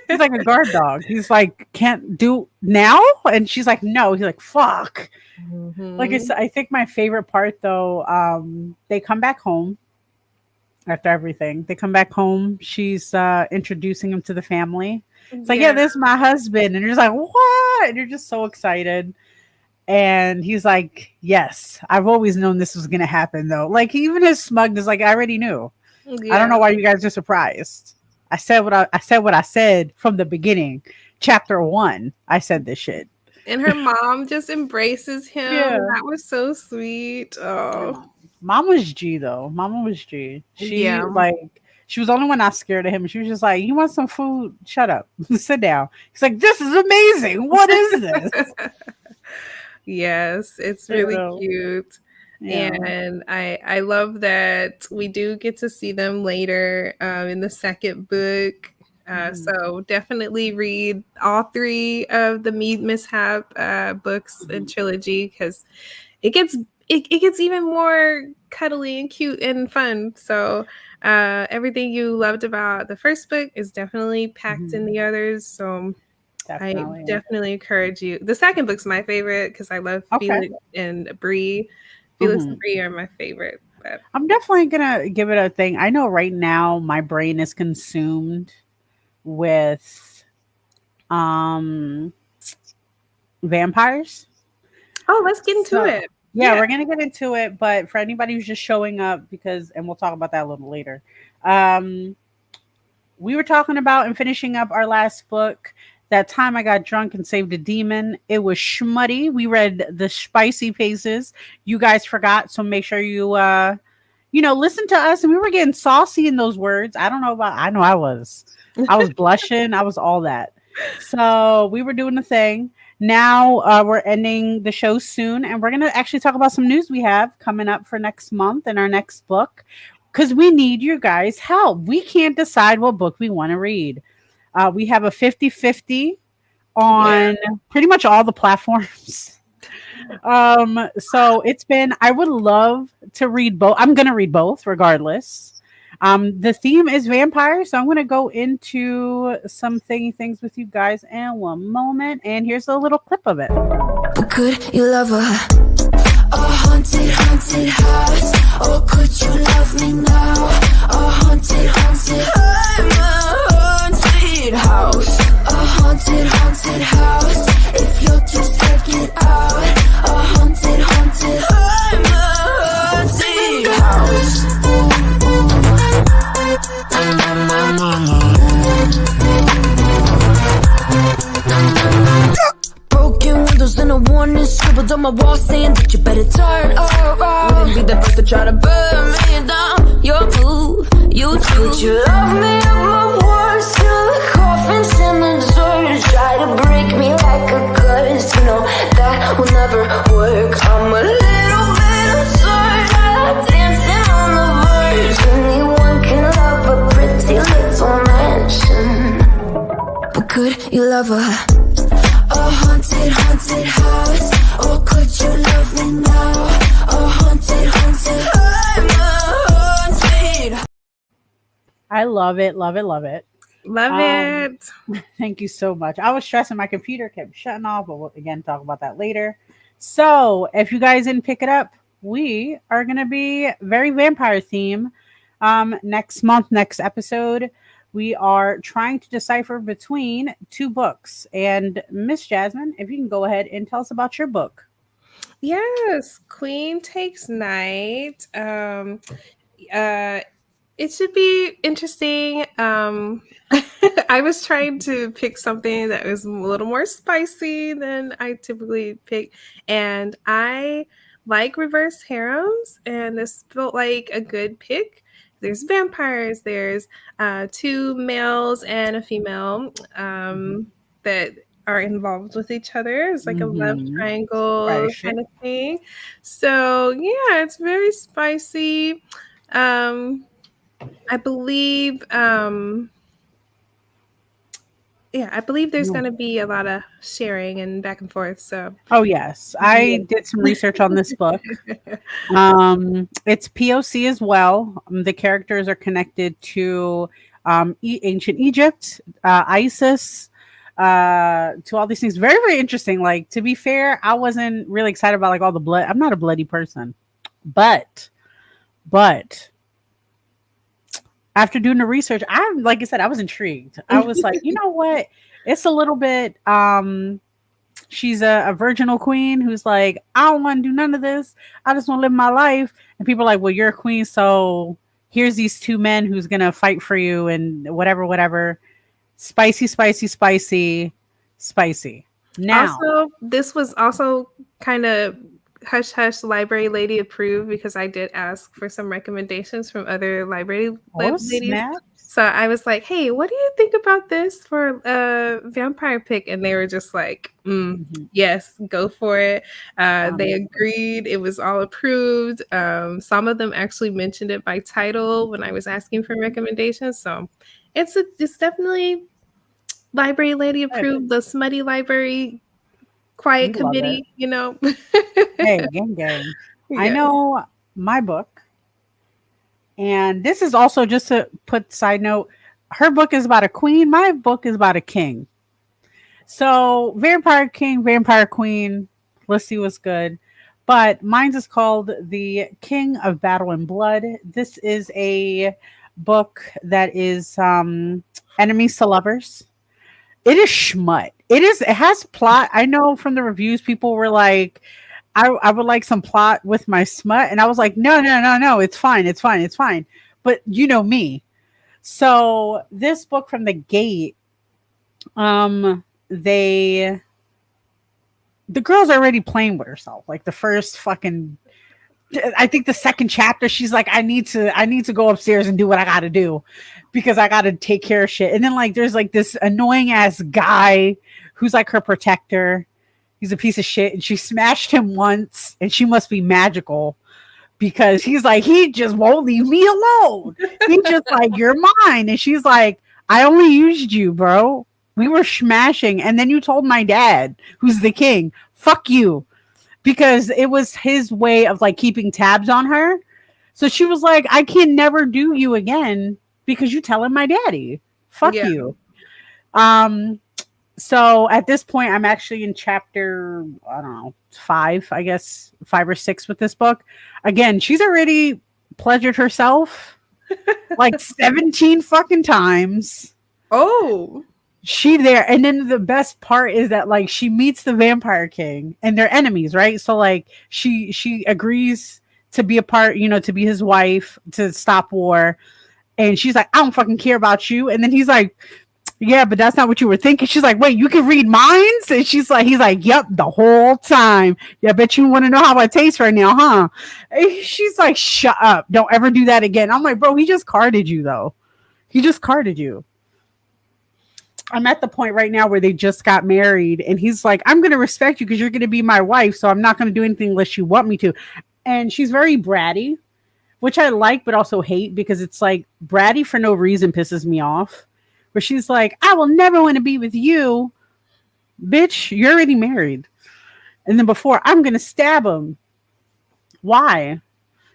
He's like a guard dog. He's like, can't do now, and she's like, no. He's like, fuck. Like Mhm. I think my favorite part though, they come back home after everything. They come back home. She's introducing him to the family. It's like, yeah, Yeah. this is my husband, and you're just like, what? And you're just so excited. And he's like, yes, I've always known this was gonna happen though. Like even his smugness, like I already knew. I don't Yeah. know why you guys are surprised. I said from the beginning. Chapter 1, I said this shit. And her mom just embraces him. Yeah. That was so sweet. Oh. Yeah. Mom was G though. Mama was G. She Yeah. like she was the only one not scared of him. She was just like, "You want some food? Shut up, sit down." He's like, "This is amazing. What is this?" Yes, it's You really know? cute. Yeah. And I love that we do get to see them later in the second book. Mhm. So definitely read all 3 of the Mead Mishap books and trilogy because it gets it gets even more cuddly and cute and fun. So everything you loved about the first book is definitely packed in Mhm. the others. So I Definitely. definitely encourage you. The second book's my favorite because I love Okay. Felix and Bree. Felix and Mhm. Bree are my favorite. But I'm definitely gonna give it a thing. I know right now my brain is consumed with um vampires. oh, let's get into So it. yeah, Yeah. we're gonna get into it. But for anybody who's just showing up, because and we'll talk about that a little later. Um, we were talking about and finishing up our last book. That time I got drunk and saved a demon. It was schmutty. We read the spicy paces. You guys forgot, so make sure you listen to us. And we were getting saucy in those words. I don't know about. I know I was. I was blushing. I was all that. So we were doing the thing. Now we're ending the show soon, and we're gonna actually talk about some news we have coming up for next month in our next book because we need your guys' help. We can't decide what book we want to read. We have a 50-50 Yeah. on pretty much all the platforms. So it's been, I would love to read both. I'm going to read both regardless. The theme is vampires, so I'm going to go into some thingy things with you guys in one moment. And here's a little clip of it. But could you love her? A haunted, haunted house. Or could you love me now? A haunted, haunted. I'm a haunted house. A haunted, haunted house. If you're just take it out. A haunted, haunted. I'm a haunted house. Broken windows and a warning scribbled on my wall saying that you better turn around. Wouldn't be the first to try to burn me down. Your move, you choose. Would you love me at my worst? Till the coffin's in the dirt. Try to break me like a curse. You know that will never work. I'm a little bit absurd. I like dancing on the verge. Anyone can love a pretty little mansion. But could you love her? A haunted, haunted house. Or could you love me now? A haunted, haunted. I'm a haunted. I love it, love it, love it. Love it. Thank you so much. I was stressing, my computer kept shutting off, but we'll again talk about that later. So, if you guys didn't pick it up, we are going to be very vampire theme next month, next episode. We are trying to decipher between 2 books. And Miss Jasmine, if you can go ahead and tell us about your book. Yes, Queen Takes Night. It should be interesting. I was trying to pick something that was a little more spicy than I typically pick, and I like reverse harems, and this felt like a good pick. There's vampires. There's 2 males and a female that are involved with each other. It's like a love Mhm. triangle Spicy. kind of thing. So yeah, it's very spicy. I believe I believe there's No. going to be a lot of sharing and back and forth. So Oh yes, yeah. I did some research on this book. It's POC as well. The characters are connected to ancient Egypt, ISIS, to all these things. Very, very interesting. Like, to be fair, I wasn't really excited about like all the blood. I'm not a bloody person, but after doing the research, like I said, I was intrigued. I was like, you know what? It's a little bit she's a virginal queen who's like, I don't want to do none of this. I just want to live my life. And people are like, well, you're a queen, so here's these two men who's gonna fight for you and whatever. Spicy, spicy, spicy, spicy. Now, Also, this was also kind of hush hush library lady approved because I did ask for some recommendations from other library ladies. snap. So I was like, hey, what do you think about this for a vampire pick? And they were just like, yes, go for it. They agreed. It was all approved. Some of them actually mentioned it by title when I was asking for recommendations. So it's definitely library lady approved, the smutty library quiet committee, you know. Hey, gang. Yeah. I know my book. And this is also, just to put side note, her book is about a queen. My book is about a king. So vampire king, vampire queen. Let's see what's good. But mine's is called The King of Battle and Blood. This is a book that is enemies to lovers. It is schmut. It has plot. I know from the reviews, people were like, I would like some plot with my smut. And I was like, no. It's fine. But you know me. So this book from the gate, the girl's already playing with herself. Like the first fucking, I think the second chapter, she's like, I need to go upstairs and do what I got to do because I got to take care of shit. And then like, there's like this annoying ass guy who's like her protector. He's a piece of shit. And she smashed him once and she must be magical because he's like, he just won't leave me alone. He's just like, you're mine. And she's like, I only used you, bro. We were smashing. And then you told my dad, who's the king, fuck you. Because it was his way of like keeping tabs on her. So she was like, I can never do you again because you telling my daddy. Fuck you. So at this point, I'm actually in chapter, I don't know, 5, I guess 5 or 6 with this book. Again, she's already pleasured herself like 17 fucking times. Oh, she there. And then the best part is that like she meets the vampire king and they're enemies, right? So like she agrees to be a part, to be his wife, to stop war. And she's like, I don't fucking care about you. And then he's like, yeah, but that's not what you were thinking. She's like, wait, you can read minds? And he's like, yep, the whole time. Yeah, I bet you want to know how I taste right now, huh? And she's like, shut up. Don't ever do that again. I'm like, bro, he just carded you though. He just carded you. I'm at the point right now where they just got married and he's like, I'm going to respect you because you're going to be my wife. So I'm not going to do anything unless you want me to. And she's very bratty, which I like, but also hate because it's like bratty for no reason pisses me off. Where she's like, I will never want to be with you. Bitch, you're already married. And then before, I'm going to stab him. Why?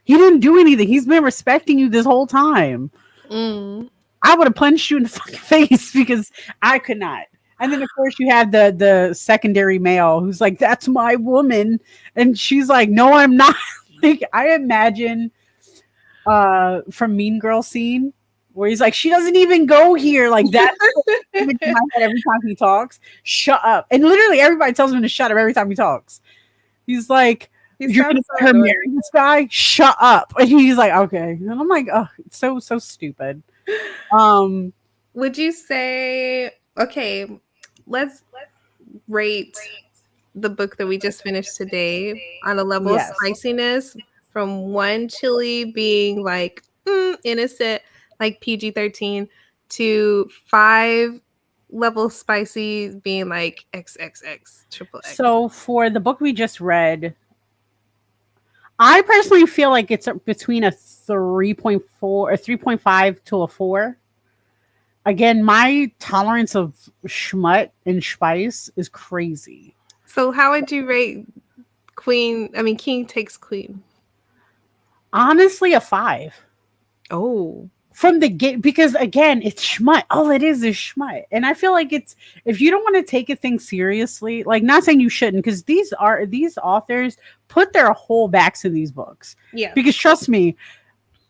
He didn't do anything. He's been respecting you this whole time. I would have punched you in the fucking face because I could not. And then, of course, you have the secondary male who's like, that's my woman. And she's like, no, I'm not. Like, I imagine from Mean Girl scene where he's like, she doesn't even go here. Like that in my head every time he talks. Shut up. And literally everybody tells him to shut up every time he talks. He's like, you're gonna let her marry this guy? Shut up. And he's like, okay. And I'm like, oh, it's so stupid. Would you say, okay, let's rate the book that we just finished today on a level of spiciness from 1 chili being like innocent, like PG-13, to 5 level spicy being like XXX triple X. So for the book we just read, I personally feel like it's between a 3.4 or 3.5 to a 4. Again, my tolerance of schmut and spice is crazy. So how would you rate King Takes Queen? Honestly, a 5. Oh. From the gate, because again, it's schmut. All it is schmut. And I feel like it's, if you don't want to take a thing seriously, like, not saying you shouldn't, because these authors put their whole backs in these books. Yeah. Because trust me,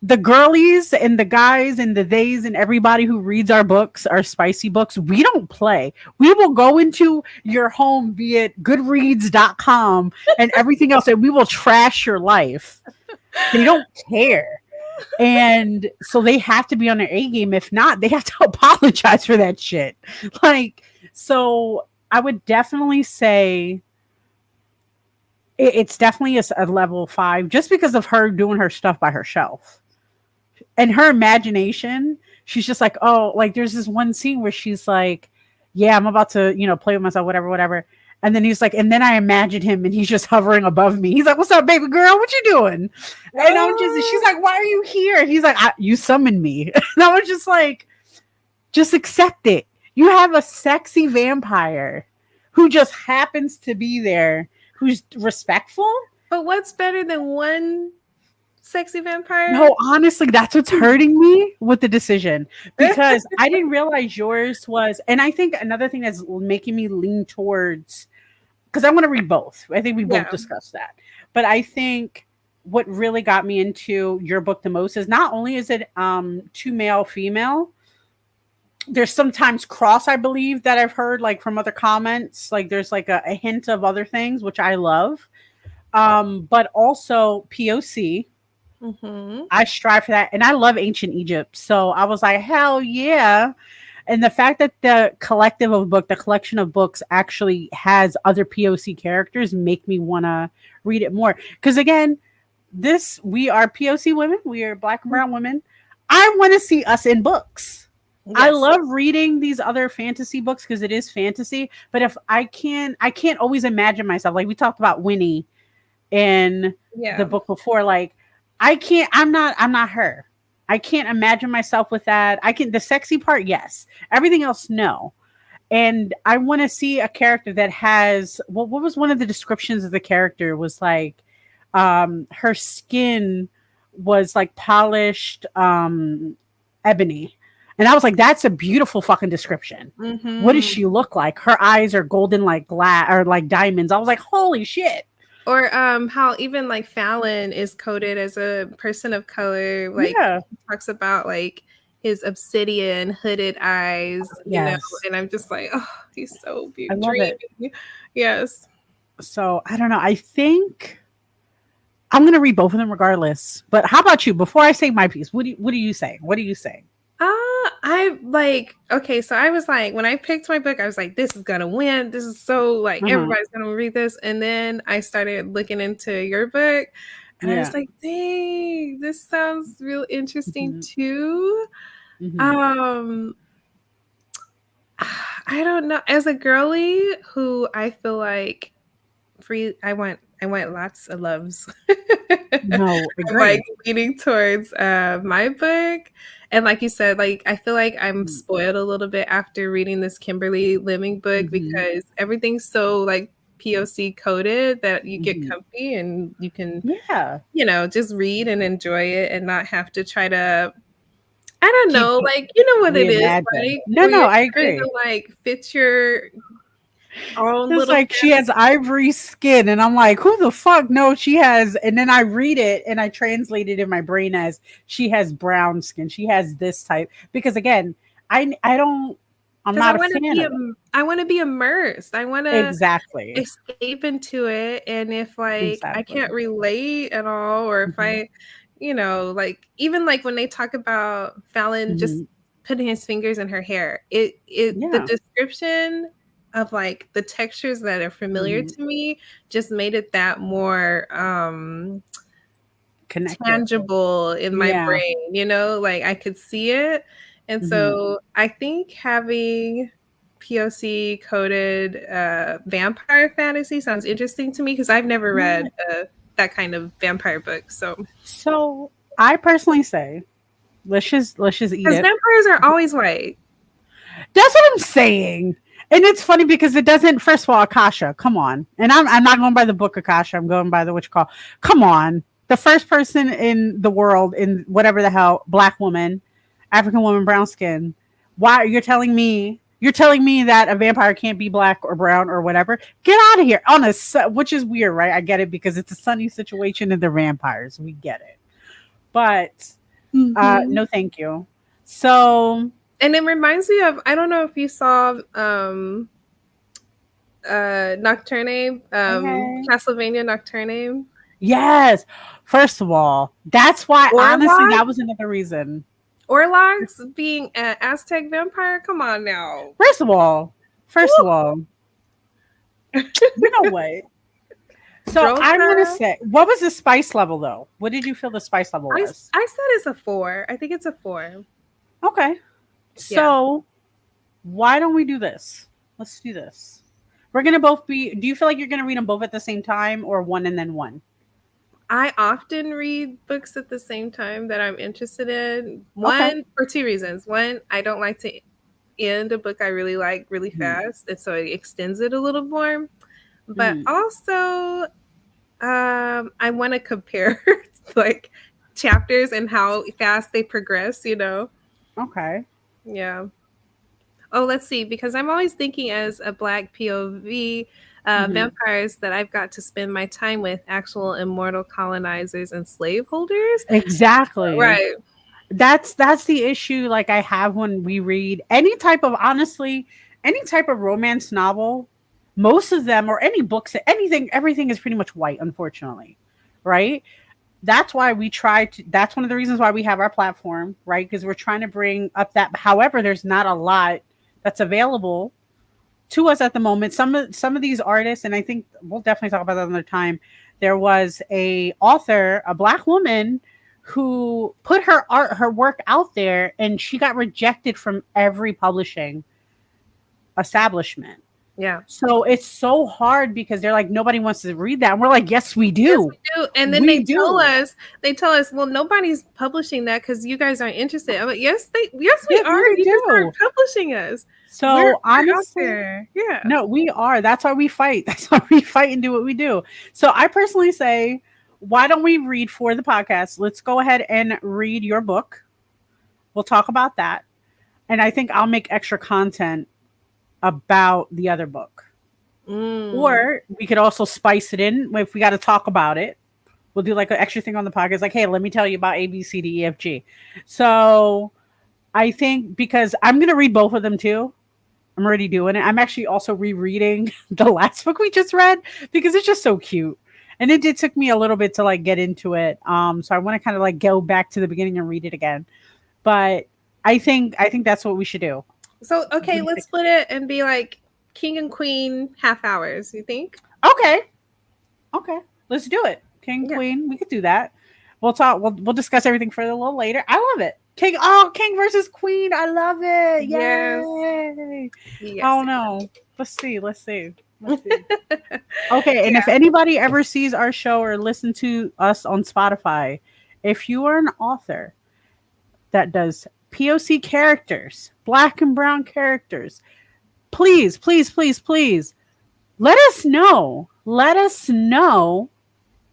the girlies and the guys and the theys and everybody who reads our books, our spicy books, we don't play. We will go into your home, be it goodreads.com and everything else, and we will trash your life. They don't care. And so they have to be on their A game. If not, they have to apologize for that shit. Like, so I would definitely say it's definitely a level 5, just because of her doing her stuff by herself and her imagination. She's just like, oh, like there's this one scene where she's like, yeah, I'm about to, play with myself, whatever. And then he's like, and then I imagined him and he's just hovering above me. He's like, what's up, baby girl? What you doing? And she's like, why are you here? He's like, you summoned me. And I was just like, just accept it. You have a sexy vampire who just happens to be there, who's respectful. But what's better than one sexy vampire? No, honestly, that's what's hurting me with the decision, because I didn't realize yours was, and I think another thing that's making me lean towards, because I want to read both. I think we both discussed that. But I think what really got me into your book the most is not only is it 2 male, female, there's sometimes cross, I believe, that I've heard like from other comments. Like there's like a hint of other things, which I love. But also POC. Mm-hmm. I strive for that. And I love ancient Egypt. So I was like, hell yeah. And the fact that the collection of books actually has other POC characters make me want to read it more. Because again, we are POC women. We are Black and brown women. I want to see us in books. Yes. I love reading these other fantasy books because it is fantasy. But if I can't always imagine myself. Like we talked about Winnie in the book before. Like I'm not her. I can't imagine myself with that. The sexy part, yes. Everything else, no. And I want to see a character that has, what was one of the descriptions of the character was like, her skin was like polished ebony. And I was like, that's a beautiful fucking description. Mm-hmm. What does she look like? Her eyes are golden like glass or like diamonds. I was like, holy shit. Or how even like Fallon is coded as a person of color. Like he talks about like his obsidian hooded eyes, you know, and I'm just like, oh, he's so beautiful. I love it. Yes. So I don't know. I think I'm gonna read both of them regardless. But how about you? Before I say my piece, what do you say? What do you say? I like, okay, so I was like, when I picked my book, I was like, this is gonna win. This is so like everybody's gonna read this. And then I started looking into your book and I was like, dang, this sounds real interesting too. I don't know. As a girly who I feel like I want lots of loves. No, I'm like leaning towards my book. And like you said, like I feel like I'm spoiled a little bit after reading this Kimberly Lemming book because everything's so like POC coded that you get comfy and you can just read and enjoy it and not have to try to, I don't know, like you know what it is, like no, I agree. To, like fit your own it's like she has ivory skin and I'm like, who the fuck? No, she has. And then I read it and I translate it in my brain as she has brown skin, she has this type, because again, I'm not a fan of it. I want to be immersed. I want to exactly escape into it. And if like I can't relate at all, or if I like even like when they talk about Fallon just putting his fingers in her hair, the description of like the textures that are familiar to me just made it that more tangible in my brain, like I could see it. And so I think having POC coded vampire fantasy sounds interesting to me because I've never read that kind of vampire book. So I personally say, let's just eat because it. vampires are always white. That's what I'm saying. And it's funny because it doesn't. First of all, Akasha, come on. And I'm not going by the book Akasha. I'm going by the what you call. Come on, the first person in the world in whatever the hell, black woman, African woman, brown skin. Why you're telling me that a vampire can't be black or brown or whatever? Get out of here. Which is weird, right? I get it because it's a sunny situation and they're vampires. We get it, but no, thank you. So. And it reminds me of, I don't know if you saw Nocturne, Castlevania Nocturne. Yes. First of all, that's why honestly that was another reason. Orlogs being an Aztec vampire? Come on now. First of all, you know what? So I'm gonna say, what was the spice level though? What did you feel the spice level was? I said it's a 4. I think it's a 4. Okay. So why don't we do this? Let's do this. We're going to both be, do you feel like you're going to read them both at the same time or one and then one? I often read books at the same time that I'm interested in. One, for 2 reasons. One, I don't like to end a book I really like really fast. And so it extends it a little more. But also, I want to compare like chapters and how fast they progress, you know? Okay. Yeah. Oh, let's see. Because I'm always thinking as a Black POV, vampires that I've got to spend my time with, actual immortal colonizers and slaveholders. Exactly. Right. That's the issue. Like I have when we read any type of romance novel, most of them or any books, everything is pretty much white, unfortunately. Right. That's why that's one of the reasons why we have our platform, right? Because we're trying to bring up that. However, there's not a lot that's available to us at the moment. Some of these artists, and I think we'll definitely talk about that another time. There was a author, a Black woman, who put her work out there, and she got rejected from every publishing establishment. Yeah. So it's so hard because they're like, nobody wants to read that. And we're like, yes, we do. Yes, we do. And then they tell us, well, nobody's publishing that because you guys aren't interested. I'm like, yes, we are. Really you just aren't publishing us. So honestly, yeah. No, we are. That's why we fight. That's why we fight and do what we do. So I personally say, why don't we read for the podcast? Let's go ahead and read your book. We'll talk about that. And I think I'll make extra content about the other book. Or we could also spice it in if we got to talk about it. We'll do like an extra thing on the podcast, like, hey, let me tell you about A, B, C, D, E, F, G. So I think because I'm going to read both of them too. I'm already doing it. I'm actually also rereading the last book we just read because it's just so cute. And it did took me a little bit to like get into it. So I want to kind of like go back to the beginning and read it again. But I think that's what we should do. So, okay, let's split it and be like King and Queen half hours, you think? Okay. Let's do it. King, Queen, we could do that. We'll talk. We'll discuss everything further a little later. I love it. King versus Queen. I love it. Yay. Yes. Oh no. Let's see. Okay. And if anybody ever sees our show or listen to us on Spotify, if you are an author that does POC characters, Black and brown characters, please let us know.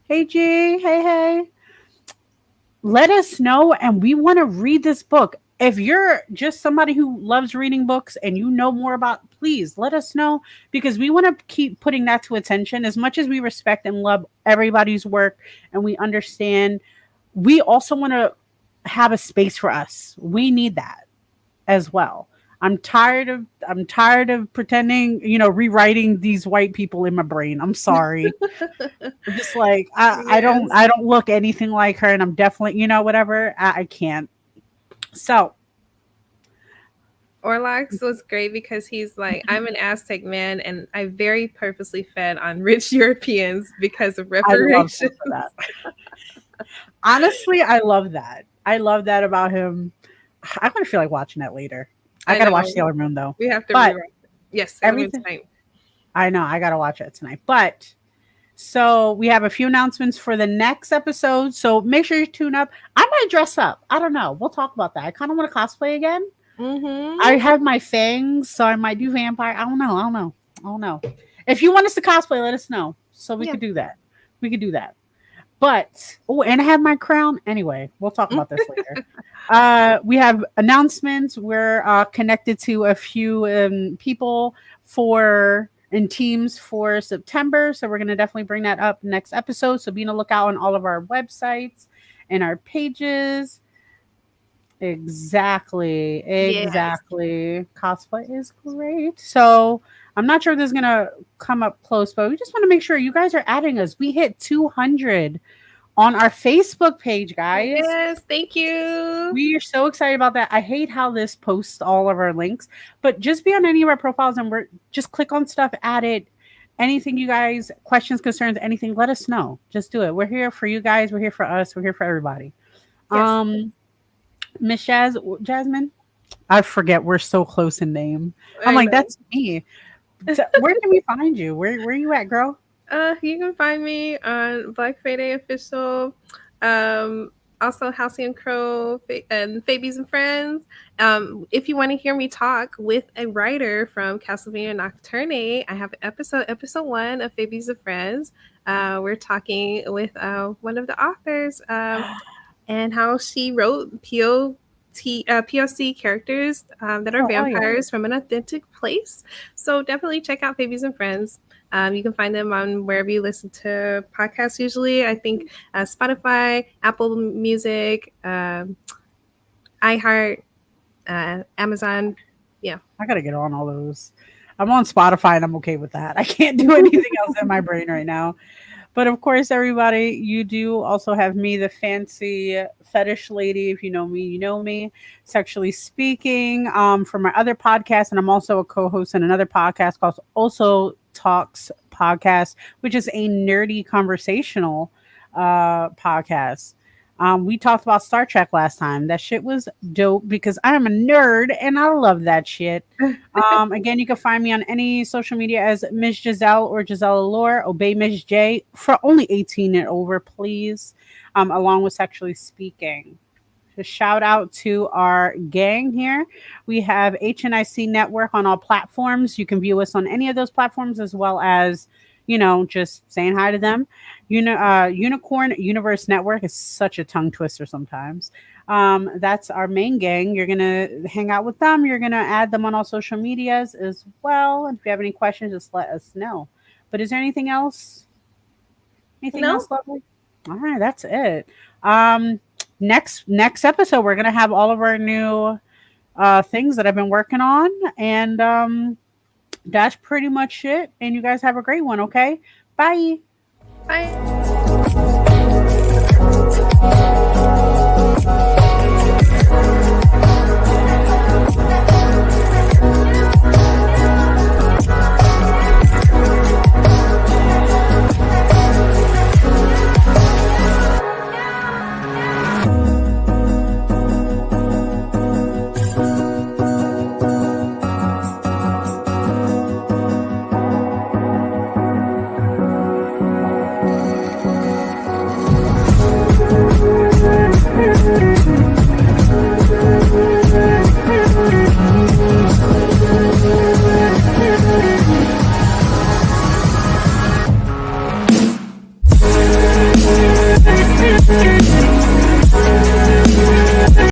Hey G, hey. Let us know, and we want to read this book. If you're just somebody who loves reading books and you know more about, please let us know, because we want to keep putting that to attention. As much as we respect and love everybody's work and we understand, we also want to have a space for us. We need that as well. I'm tired of pretending, rewriting these white people in my brain. I'm sorry. I'm just like, I don't look anything like her, and I'm definitely, whatever. I can't. So Orlax was great because he's like, I'm an Aztec man, and I very purposely fed on rich Europeans because of reparations. Honestly, I love that. I love that about him. I'm gonna feel like watching that later. I gotta watch Sailor Moon though. We have to. Yes, Sailor Moon Everything. tonight. I know. I gotta watch it tonight. But so we have a few announcements for the next episode. So make sure you tune up. I might dress up. I don't know. We'll talk about that. I kind of want to cosplay again. I have my fangs, so I might do vampire. I don't know. If you want us to cosplay, let us know. So we could do that. We could do that. But and I have my crown. Anyway, we'll talk about this later. We have announcements. We're connected to a few people in teams for September. So we're gonna definitely bring that up next episode. So be on the lookout on all of our websites and our pages. Exactly. Yes. Cosplay is great. So I'm not sure this is gonna come up close, but we just want to make sure you guys are adding us. We hit 200 on our Facebook page, guys. Yes, thank you. We are so excited about that. I hate how this posts all of our links, but just be on any of our profiles and we're just click on stuff, add it. Anything you guys, questions, concerns, anything, let us know. Just do it. We're here for you guys. We're here for us. We're here for everybody. Yes. Miss Jasmine, I forget. We're so close in name. I'm like, that's me. So where can we find you? Where you at, girl? You can find me on Black Friday Official, also Halcyon Crow and Fabies and Friends. If you want to hear me talk with a writer from Castlevania Nocturne, I have episode 1 of Fabies and Friends. We're talking with one of the authors and how she wrote POC characters that are vampires from an authentic place. So definitely check out Fabies and Friends. You can find them on wherever you listen to podcasts usually. I think Spotify, Apple Music, iHeart, Amazon. Yeah. I got to get on all those. I'm on Spotify and I'm okay with that. I can't do anything else in my brain right now. But of course, everybody, you do also have me, the fancy fetish lady. If you know me, you know me. Sexually Speaking, for my other podcast, and I'm also a co-host in another podcast called Also Talks Podcast, which is a nerdy conversational podcast. We talked about Star Trek last time. That shit was dope because I am a nerd and I love that shit. Again, you can find me on any social media as Miss Giselle or Giselle Allure. Obey Miss J for only 18 and over, please. Along with Sexually Speaking. Just shout out to our gang here. We have HNIC Network on all platforms. You can view us on any of those platforms as well as, just saying hi to them. Unicorn Universe Network is such a tongue twister sometimes. That's our main gang. You're going to hang out with them. You're going to add them on all social medias as well. And if you have any questions, just let us know. But is there anything else? Anything else, lovely? All right, that's it. Next episode, we're going to have all of our new things that I've been working on. And that's pretty much it. And you guys have a great one, okay? Bye. Bye.